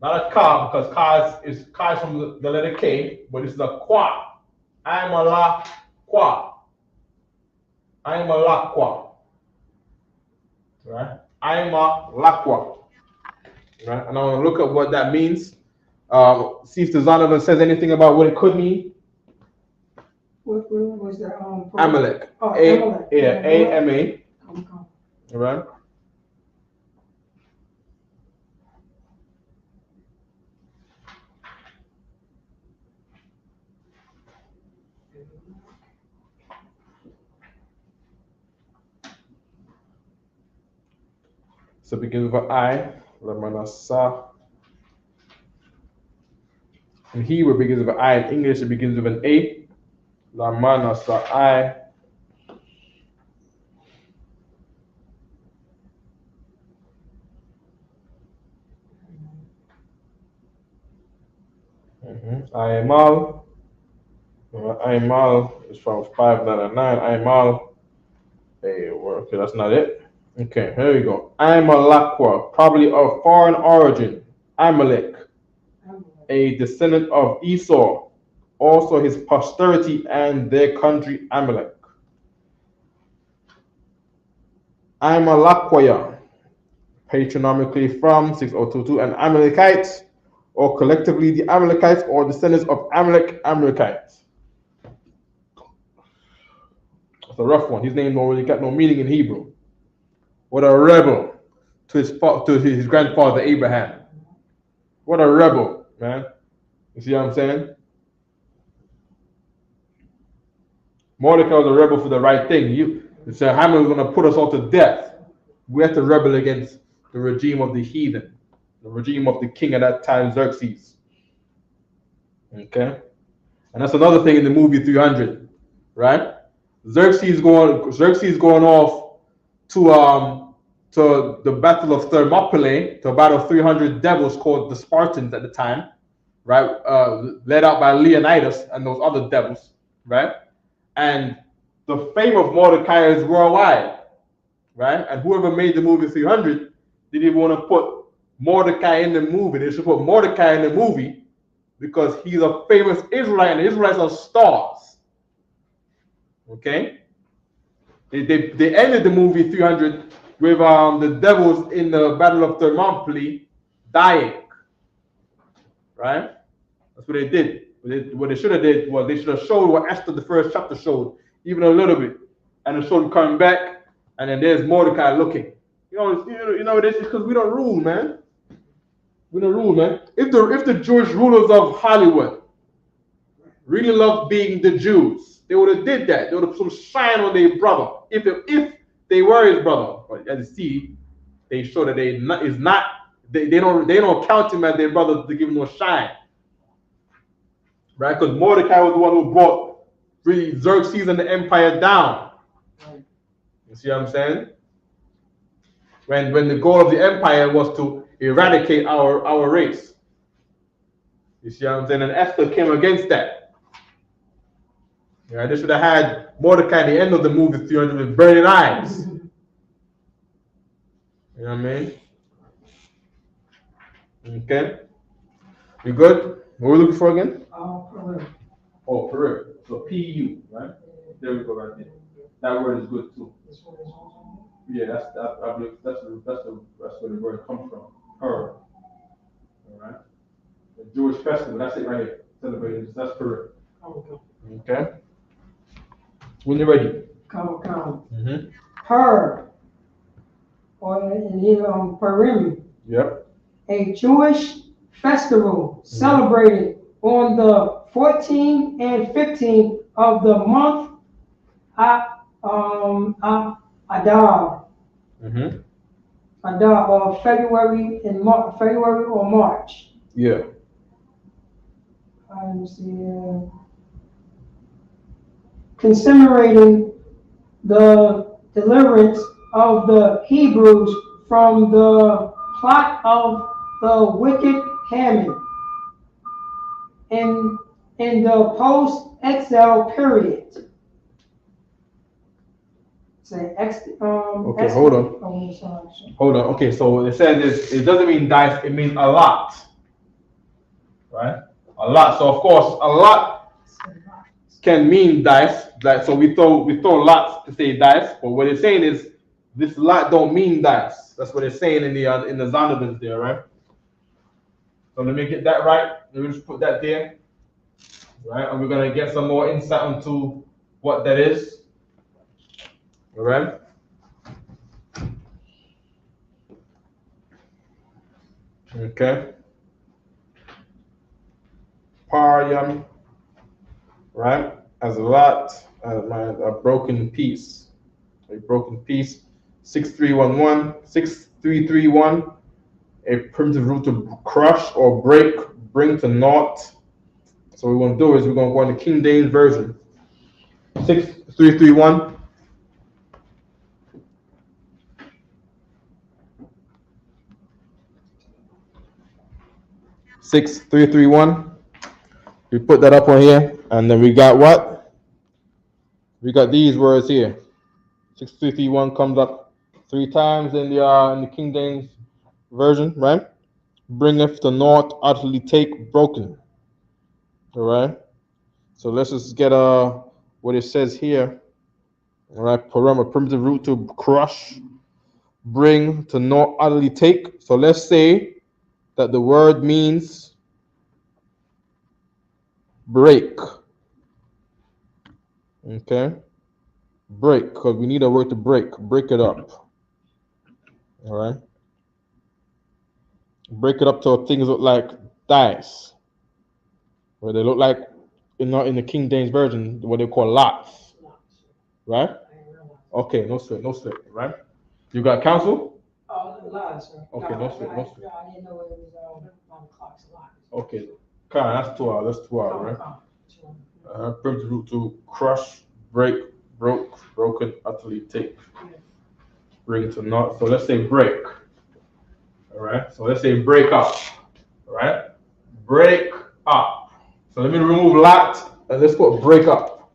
not a Ka, because Ka is from the letter K, but it's the Kwa. I am a La Kwa. I am a La Kwa. Right? I am a La Kwa. Right? And I want to look up what that means. See if the Zonovan says anything about what it could mean. What was that? Amalek. Oh, Amalek. A-M-A. Okay. All right? So it begins with an I. Lamanasa. In Hebrew, it begins with an I. In English, it begins with an A. Lamanasa I. Aimal. Aimal is from 599. Aimal. Hey, okay, that's not it. Okay, here we go. Aimalakwa, probably of foreign origin. Amalek, a descendant of Esau, also his posterity and their country Amalek. Amalekwaya, patronymically from 6022, and Amalekites, or collectively the Amalekites or descendants of Amalek, Amalekites. It's a rough one. His name don't really got no meaning in Hebrew. What a rebel to his grandfather Abraham. What a rebel, man. You see what I'm saying? Mordecai was a rebel for the right thing. You said Haman was going to put us all to death. We have to rebel against the regime of the heathen, the regime of the king at that time, Xerxes. Okay? And that's another thing in the movie 300, right? Xerxes going off to the Battle of Thermopylae, to about 300 devils called the Spartans at the time, right? Led out by Leonidas and those other devils, right? And the fame of Mordecai is worldwide, right? And whoever made the movie 300 didn't even want to put Mordecai in the movie. They should put Mordecai in the movie because he's a famous Israelite, and the Israelites are stars. Okay? They ended the movie 300 with the devils in the Battle of Thermopylae dying. Right? That's what they did. What they should have did was they should have showed what Esther, the first chapter, showed, even a little bit. And it showed him coming back, and then there's Mordecai looking. You know this is because we don't rule, man. We don't rule, man. If the Jewish rulers of Hollywood really loved being the Jews, they would have did that. They would have put some shine on their brother. If they were his brother, but as you see, they show that they don't count him as their brother to give him no shine, right? Because Mordecai was the one who brought really Xerxes and the empire down. You see what I'm saying? When the goal of the empire was to eradicate our race. You see what I'm saying? And Esther came against that. Yeah, they should have had Mordecai at the end of the movie 300 with burning eyes. You know what I mean? Okay. You good? What are we looking for again? Peru. Oh, Peru. So P-U, right? There we go, right there. That word is good too. Yeah, I believe that's where the word comes from. Her. All right. The Jewish festival. That's it right here. Celebrating. That's Peru. Okay. When you're ready. Come. Mm-hmm. Her, or in here Purim, Yep. a Jewish festival celebrated on the 14th and 15th of the month Adar. Mm-hmm. Adar, or February or March. Yeah. Let me see. Commemorating the deliverance of the Hebrews from the plot of the wicked Haman in the post-exile period. Say Okay, hold on. Hold on. Okay, so it says it doesn't mean dice, it means a lot. Right? A lot. So of course, a lot can mean dice. Like so we throw lots to say dice, but what it's saying is this lot don't mean dice. That's what it's saying in the Zondervan's there, right? So let me get that right. Let me just put that there. Right? And we're gonna get some more insight into what that is. All right. Okay. Parium, right? As a lot, a broken piece. A broken piece. 6311, 6331. A primitive root to crush or break, bring to naught. So what we're going to do is we're going to go on the King James Version. 6331. We put that up on here, and then we got what? We got these words here. 6331 comes up 3 times in the King James Version, right? Bringeth to naught, utterly take, broken. All right. So let's just get what it says here. All right, param, a primitive root to crush, bring, to naught, utterly take. So let's say that the word means break. Okay, break, because we need a word to break it up. All right, break it up to things look like dice, where they look like in the King James Version what they call lots, right? Okay, no sweat, right? You got counsel? Oh, lies, sir. Okay, no sweat. I didn't know it was on the clock's lies. Okay, that's 2 hours. That's 2 hours, right? Primitive root to crush, break, broken, utterly take, bring to naught. So let's say break. All right. So let's say break up. All right. Break up. So let me remove lot and let's put break up.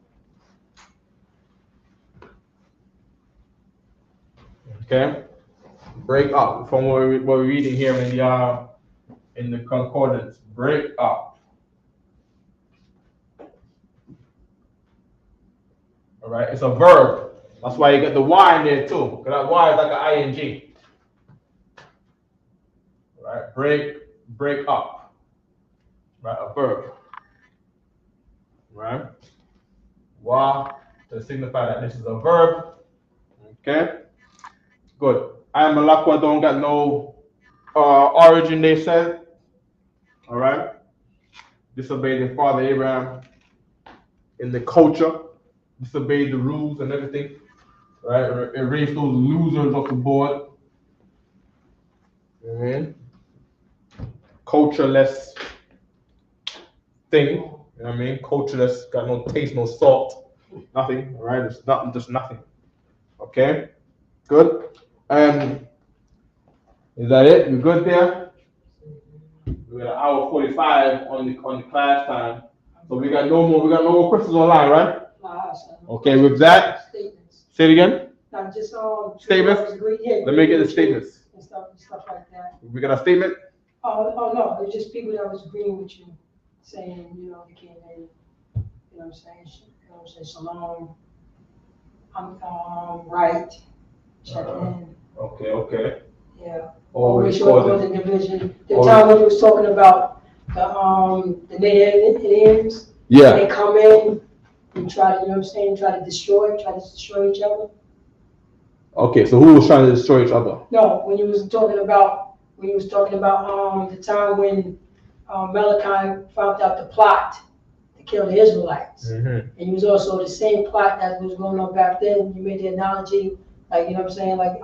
Okay. Break up from what we're reading here in the concordance. Break up. All right, it's a verb. That's why you get the Y in there too. Because that Y is like an ing. All right, break up. Right, a verb. Right. Y to signify that this is a verb. Okay. Good. I am Malakwa, don't got no origin, they said. All right. Disobeyed their father Abraham in the culture. Disobeyed the rules and everything, right? Erase those losers off the board. Cultureless thing, you know what I mean? Cultureless, got no taste, no salt, nothing, all right? It's nothing, just nothing. Okay, good. Is that it? You good there? We got 1:45 on the class time, so we got no more questions online, right? Okay, with that, Statements. say it again. Not just Statements? Let me get the statements. And stuff like that. We got a statement? Oh no, it was just people that was agreeing with you, saying, you came in, you know what I'm saying, shalom, I'm right, check in. Okay. Yeah. Always sure there was a division. The time when you was talking about the Native Indians. Yeah. They come in and try to destroy each other. Okay, so who was trying to destroy each other? No, when you was talking about the time when Malachi found out the plot to kill the Israelites. Mm-hmm. And it was also the same plot that was going on back then. You made the analogy, like, you know what I'm saying, like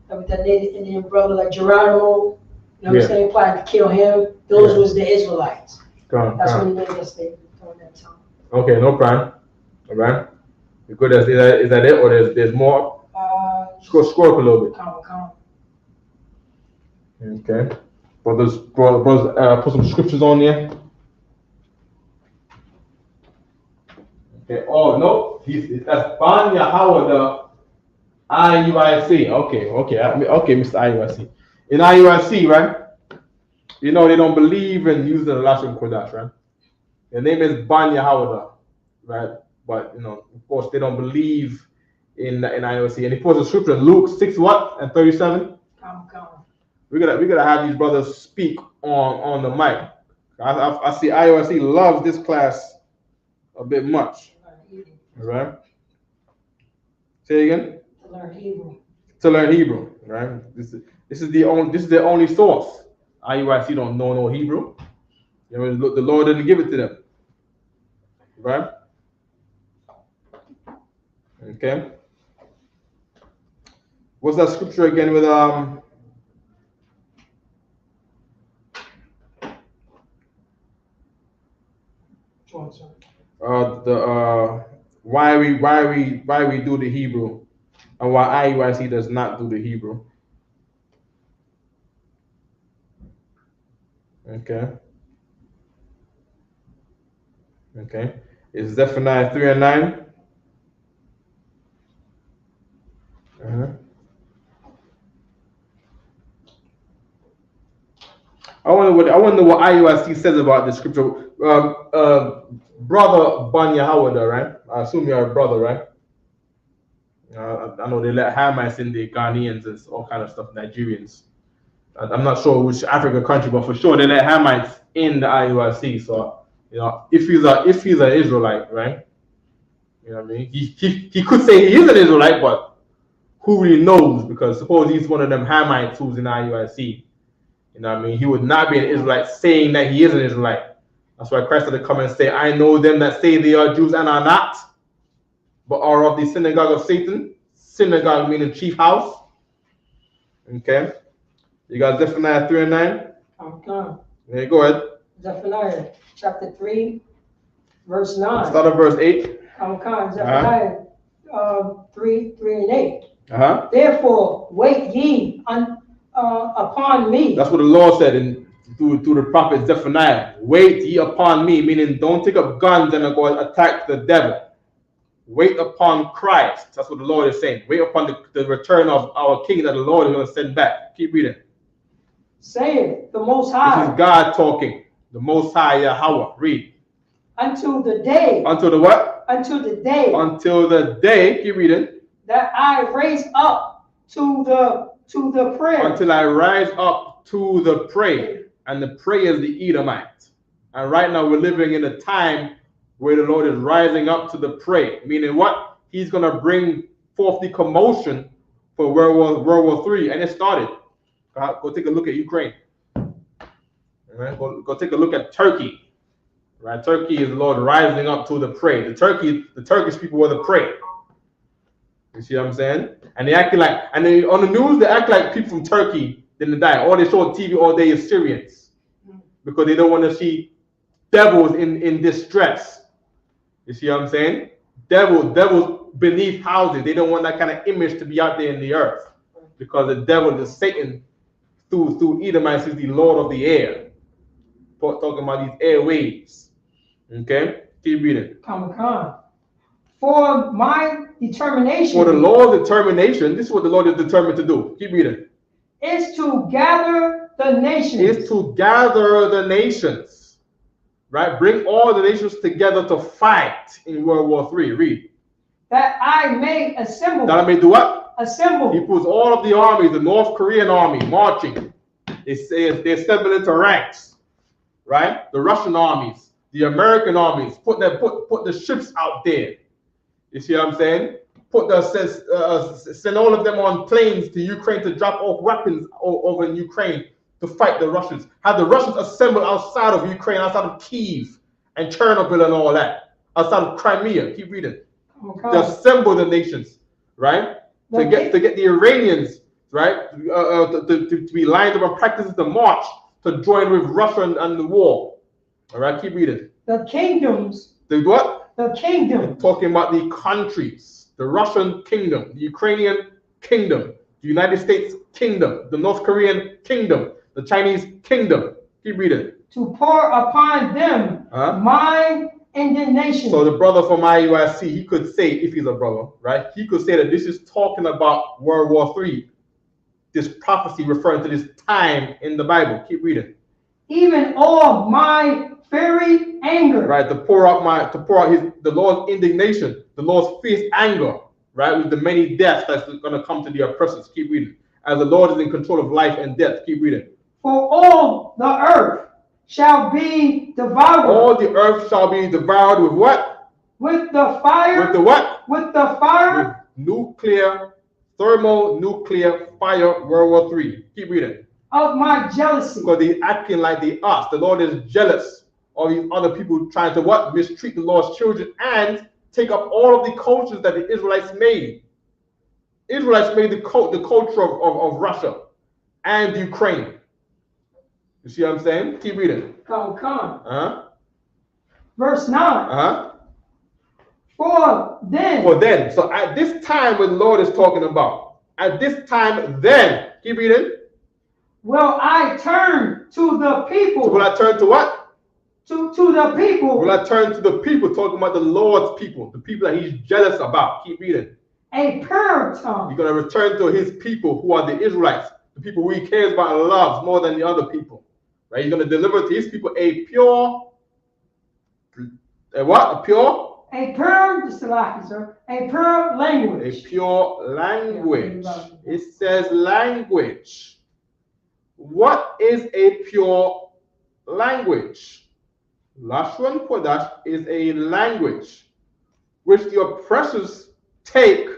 with that Native Indian brother, like Geronimo, you know what I'm saying, plotting to kill him. Those was the Israelites. That's when he made that statement during that time. Okay, no problem. All right. You good? Is that it, or there's more? Scroll up a little bit. Come. Okay. Brothers, put some scriptures on there. Okay. Oh no, that's Ban Yahweh the IUIC. Okay, Mr. IUIC. In IUIC, right? You know they don't believe in using the Lashawan Qadash, right? Their name is Ban Yahweh, right? But you know, of course, they don't believe in IUIC. And he puts a scripture in Luke 6 what and 37. Come. We gotta have these brothers speak on the mic. I see IOSC loves this class a bit much. All right. Say again. To learn Hebrew. To learn Hebrew, right? This is the only source. IUIC don't know no Hebrew. You know, the Lord didn't give it to them. Right? Okay. What's that scripture again with why we do the Hebrew and why IUIC does not do the Hebrew. Okay. It's Zephaniah 3 and 9. I wonder what IUIC says about this scripture. Brother Ban Yahweh, right? I assume you're a brother, right? I know they let Hamites in, the Ghanaians and all kind of stuff, Nigerians. I'm not sure which African country, but for sure they let Hamites in the IUIC. So you know, if he's an Israelite, right? You know what I mean? He could say he is an Israelite, but who really knows? Because suppose he's one of them Hamites who's in IUIC. You know what I mean? He would not be an Israelite saying that he is an Israelite. That's why Christ had to come and say, I know them that say they are Jews and are not, but are of the synagogue of Satan. Synagogue meaning chief house. Okay. You got Zephaniah 3 and 9? Okay. Yeah, go ahead. Zephaniah chapter 3, verse 9. Start at verse 8. Okay. Zephaniah 3 and 8. Uh-huh. Therefore, wait ye upon me. That's what the Lord said through the prophet Zephaniah. Wait ye upon me, meaning don't take up guns and go attack the devil. Wait upon Christ. That's what the Lord is saying. Wait upon the return of our King that the Lord is going to send back. Keep reading. Saying the Most High. This is God talking. The Most High Yahweh. Read. Until the day. Until the what? Until the day. Until the day. Keep reading. That I raise up to the prey. Until I rise up to the prey. And the prey is the Edomite. And right now we're living in a time where the Lord is rising up to the prey. Meaning what? He's going to bring forth the commotion for World War III. And it started. Go take a look at Ukraine. Right? Go take a look at Turkey. Right? Turkey is the Lord rising up to the prey. The Turkish people were the prey. You see what I'm saying? And they acting like, and they, on the news, they act like people from Turkey didn't die. All they show on TV all day is Syrians. Because they don't want to see devils in distress. You see what I'm saying? Devils beneath houses. They don't want that kind of image to be out there in the earth. Because the devil is Satan through Edomites is the Lord of the air. Talking about these airwaves. Okay? Keep reading. Come. For my determination. For the Lord's determination, this is what the Lord is determined to do. Keep reading. Is to gather the nations. Is to gather the nations. Right? Bring all the nations together to fight in World War III. Read. That I may assemble. That I may do what? Assemble. He puts all of the armies, the North Korean army, marching. They assemble into ranks. Right? The Russian armies, the American armies, put the ships out there. You see what I'm saying? Send all of them on planes to Ukraine to drop off weapons over in Ukraine to fight the Russians. Have the Russians assemble outside of Ukraine, outside of Kyiv and Chernobyl and all that, outside of Crimea. Keep reading. Okay. To assemble the nations, right? To get the Iranians, right, to be lined up and practice the march to join with Russia and the war. All right, keep reading. The kingdoms. The what? The kingdom. I'm talking about the countries. The Russian kingdom, the Ukrainian kingdom, the United States kingdom, the North Korean kingdom, the Chinese kingdom. Keep reading. To pour upon them my indignation. So the brother from IUIC, he could say, if he's a brother, right? He could say that this is talking about World War III. This prophecy referring to this time in the Bible. Keep reading. Even all my fiery anger. Right, to pour out the Lord's indignation, the Lord's fierce anger, right, with the many deaths that's going to come to the oppressors. Keep reading. As the Lord is in control of life and death. Keep reading. For all the earth shall be devoured. All the earth shall be devoured with what? With the fire. With the what? With the fire. With thermonuclear fire, World War III. Keep reading. Of my jealousy. Because they're acting like they us. The Lord is jealous of these other people trying to what? Mistreat the Lord's children and take up all of the cultures that the Israelites made. Israelites made the culture of Russia and Ukraine. You see what I'm saying? Keep reading. Come. Verse 9. For then. So at this time when the Lord is talking about, at this time then, keep reading. Will I turn to the people? So will I turn to what? To the people. Will I turn to the people, talking about the Lord's people, the people that he's jealous about. Keep reading. A pure tongue. You're going to return to his people who are the Israelites, the people who he cares about and loves more than the other people. Right? He's going to deliver to his people a pure, what? A pure? A pure, sir. A pure language. A pure language. It says language. What is a pure language? Lashawan Qadash is a language which the oppressors take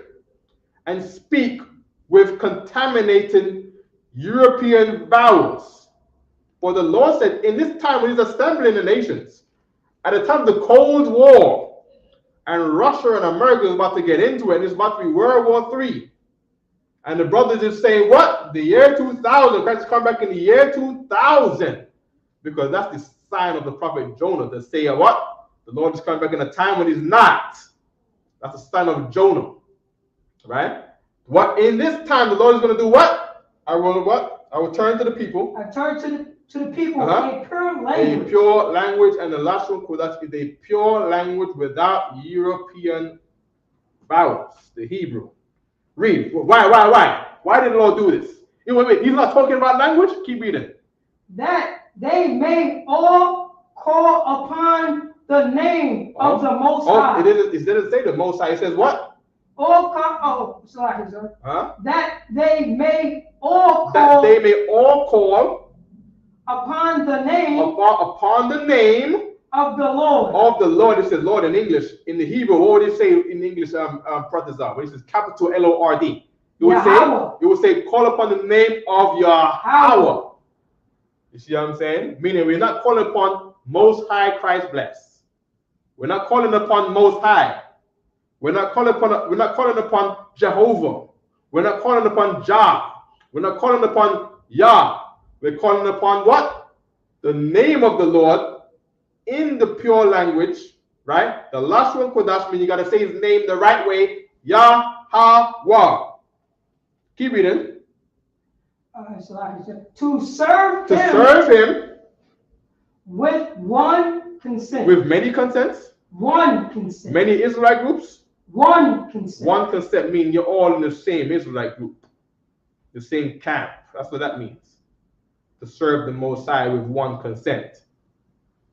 and speak with contaminating European vowels. For the Lord said, in this time when he's assembling the nations, at the time of the Cold War, and Russia and America is about to get into it, and it's about to be World War III. And the brothers is saying, what? The year 2000, Christ is coming back in the year 2000. Because that's the sign of the prophet Jonah to say what? The Lord is coming back in a time when he's not. That's the sign of Jonah. Right? What in this time the Lord is going to do what? I will what? I will turn to the people. I turn to the people a pure language. A pure language, and the Lashawan Qadash is a pure language without European vowels, the Hebrew. Read. Why? Why did the Lord do this? Wait, he's not talking about language? Keep reading. That they may all call upon the name of the Most High. It didn't say the Most High. It says what? Sorry, sir. That they may all call. That they may all call upon the name. Upon the name of the Lord. Of the Lord. It says Lord in English. In the Hebrew, what would it say in English? Pratizah. When it says capital Lord. It would say call upon the name of Yahweh. You see what I'm saying? Meaning we're not calling upon Most High Christ bless. We're not calling upon Most High. We're not calling upon Jehovah. We're not calling upon Jah. We're not calling upon Yah. We're calling upon what? The name of the Lord in the pure language, right? The Lashawan Qadash means you gotta say his name the right way. Yahweh. Keep reading. To serve him with one consent. With many consents? One consent. Many Israelite groups? One consent. One consent means you're all in the same Israelite group, the same camp. That's what that means. To serve the Most High with one consent.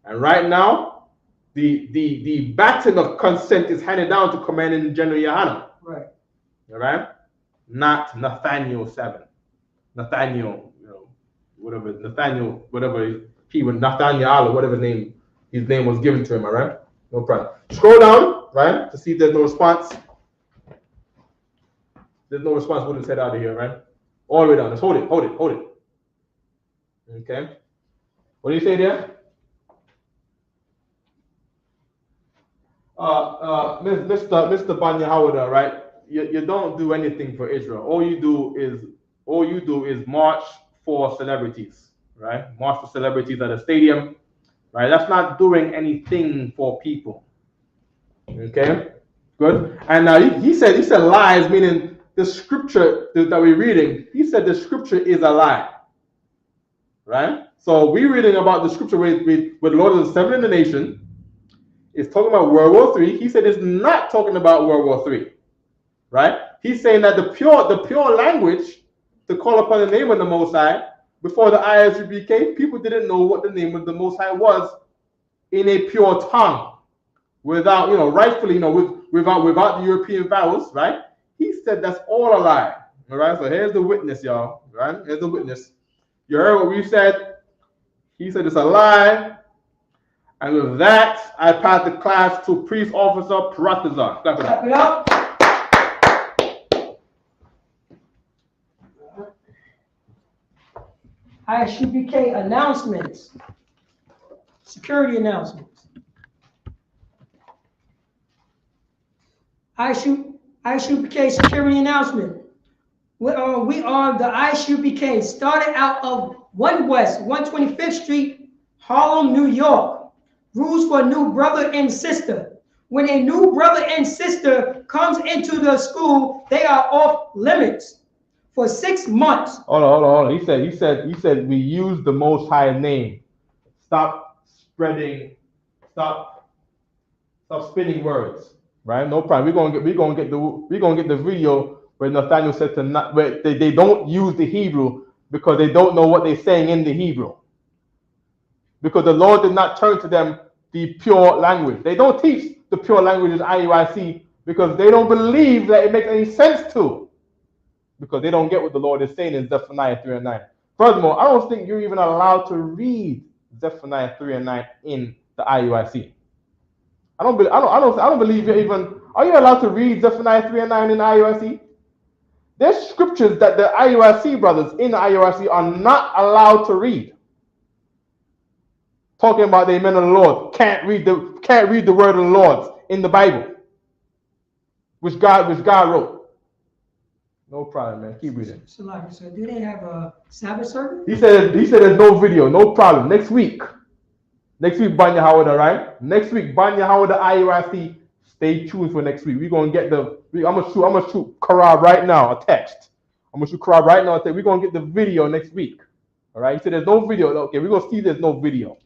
And right now, the baton of consent is handed down to Commanding General Yohanan. Right. All right? Not Nathaniel 7. Nathaniel, whatever his name was given to him, all right? No problem. Scroll down, right, to see if there's no response. There's no response. We'll just head out of here, right? All the way down. Just hold it. Okay. What do you say there? Mr. Banya Howard, right? You don't do anything for Israel. All you do is march for celebrities, right? March for celebrities at a stadium, right? That's not doing anything for people. Okay, good. And now he said lies, meaning the scripture that we're reading, he said the scripture is a lie. Right? So we're reading about the scripture where the Lord is assembling the nation. It's talking about World War III. He said it's not talking about World War III. Right? He's saying that the pure language to call upon the name of the Most High, before the ISUBK, people didn't know what the name of the Most High was in a pure tongue, without, rightfully, without the European vowels, right? He said that's all a lie. All right, so here's the witness, y'all. Right? Here's the witness. You heard what we said. He said it's a lie. And with that, I pass the class to Priest Officer Pratazar. Clap it up. Clap it up. ISUBK announcements. Security announcements. ISUBK security announcement. We are the ISUBK, started out of 1 West 125th Street, Harlem, New York. Rules for new brother and sister. When a new brother and sister comes into the school, they are off limits for 6 months. Hold on. He said we use the Most High name. Stop spinning words. Right? No problem. We're gonna get the video where Nathaniel said where they don't use the Hebrew because they don't know what they're saying in the Hebrew. Because the Lord did not turn to them the pure language. They don't teach the pure language in IUIC because they don't believe that it makes any sense to. Because they don't get what the Lord is saying in Zephaniah 3 and 9. Furthermore, I don't think you're even allowed to read Zephaniah 3 and 9 in the IUIC. I don't believe you're even. Are you allowed to read Zephaniah 3 and 9 in the IUIC? There's scriptures that the IUIC brothers in the IUIC are not allowed to read. Talking about the men of the Lord can't read the word of the Lord in the Bible, which God wrote. No problem, man. Keep reading. So do they have a Sabbath service? He said there's no video. No problem. Next week, Banya Howard, all right? Next week, Banya Howard, the IUIC. Stay tuned for next week. We're gonna get I'm gonna shoot Karab right now, a text. I'm gonna shoot Karab right now. We're gonna get the video next week. All right. He said there's no video. Okay, we're gonna see there's no video.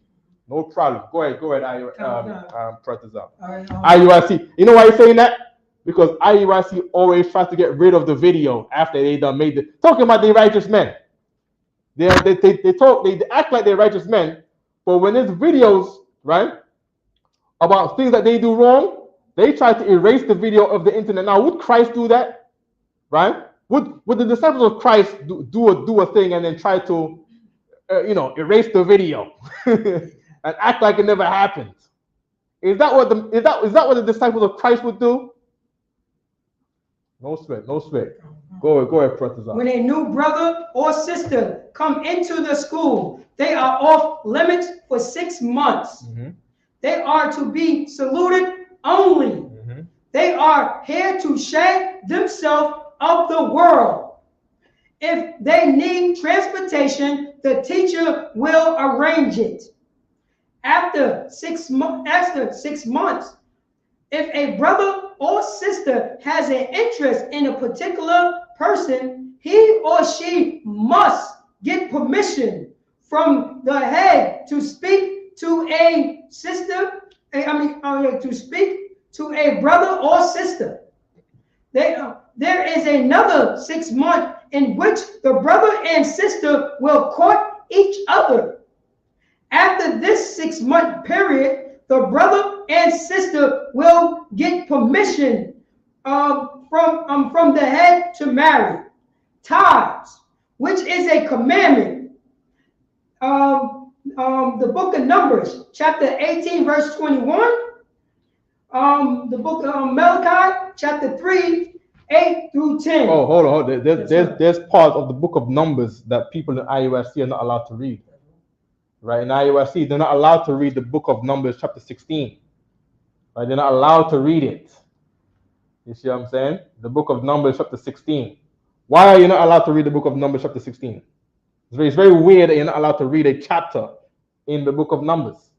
No problem. Go ahead, Pratazar. IUIC. You know why he's saying that? Because IUIC always tries to get rid of the video after they done made it. Talking about the righteous men. They act like they're righteous men, but when there's videos, right, about things that they do wrong, they try to erase the video of the internet. Now, would Christ do that? Right? Would the disciples of Christ do a thing and then try to erase the video and act like it never happened? Is that what the disciples of Christ would do? No sweat. Go ahead, Pratazar. When a new brother or sister come into the school, they are off limits for 6 months. Mm-hmm. They are to be saluted only. Mm-hmm. They are here to shake themselves of the world. If they need transportation, the teacher will arrange it. After 6 months, if a brother or sister has an interest in a particular person, he or she must get permission from the head to speak to a sister. To speak to a brother or sister. There is another 6 months in which the brother and sister will court each other. After this 6 month period, the brother and sister will get permission from the head to marry. Tithes, which is a commandment. The book of Numbers, chapter 18, verse 21. The book of Malachi, chapter 3, 8 through 10. Oh, hold on. There's part of the book of Numbers that people in IUSC are not allowed to read. Right? In IUSC, they're not allowed to read the book of Numbers, chapter 16. Right? They're not allowed to read it. You see what I'm saying? The book of Numbers, chapter 16. Why are you not allowed to read the book of Numbers, chapter 16? It's very weird that you're not allowed to read a chapter in the book of Numbers.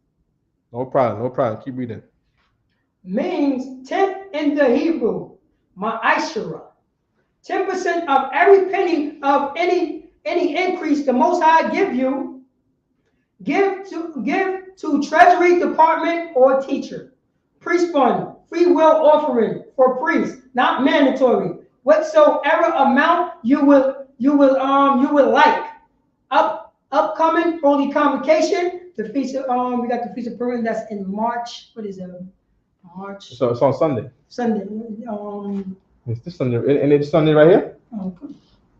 No problem. Keep reading. Means 10th in the Hebrew, Ma'ashara. 10% of every penny of any increase the Most High give you, give to Treasury Department or teacher. Priest fund, free will offering for priests, not mandatory. Whatsoever amount you will like. Upcoming holy convocation, the feast of we got the feast of Purim, that's in March. What is it? March. So it's on Sunday. Sunday. It's this Sunday, and it's Sunday right here. Okay.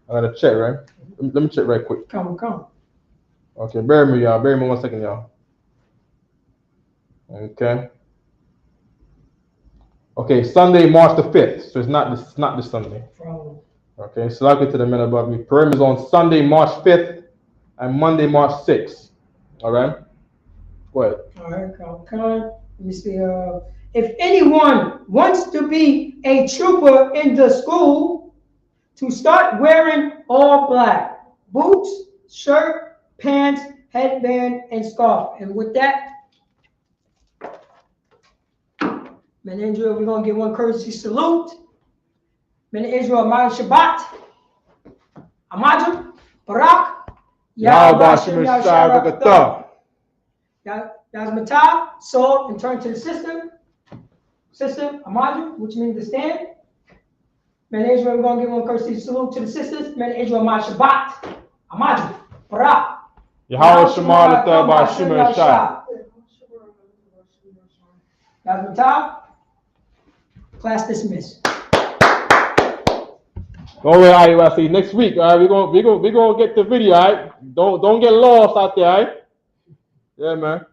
I gotta check, right? Let me check right quick. Come. Okay, bear me, y'all. Bear me 1 second, y'all. Okay. Okay, Sunday, March the 5th. So it's not this Sunday. Okay, so I'll get to the men above me. Purim is on Sunday, March 5th, and Monday, March 6th. All right. Go ahead. All right, come. Let me see. If anyone wants to be a trooper in the school, to start wearing all black: boots, shirt, pants, headband, and scarf. And with that, men of Israel, we're gonna give one courtesy salute. Men of Israel, Amad Shabbat, Amad Barak, Yahweh Shem Yahshua. Yazmatah, so and turn to the sister, Amadu, which means to stand. Men of Israel, we're going to give one courtesy salute to the sisters. Men of Israel, Ma Shabbat, Amadu, Barak. Yahweh Shema L'Tah Shem Yahshua. Yazmatah, class dismissed. Don't worry, all right, see next week. All right, we're gonna get the video. All right, don't get lost out there. All right, yeah, man.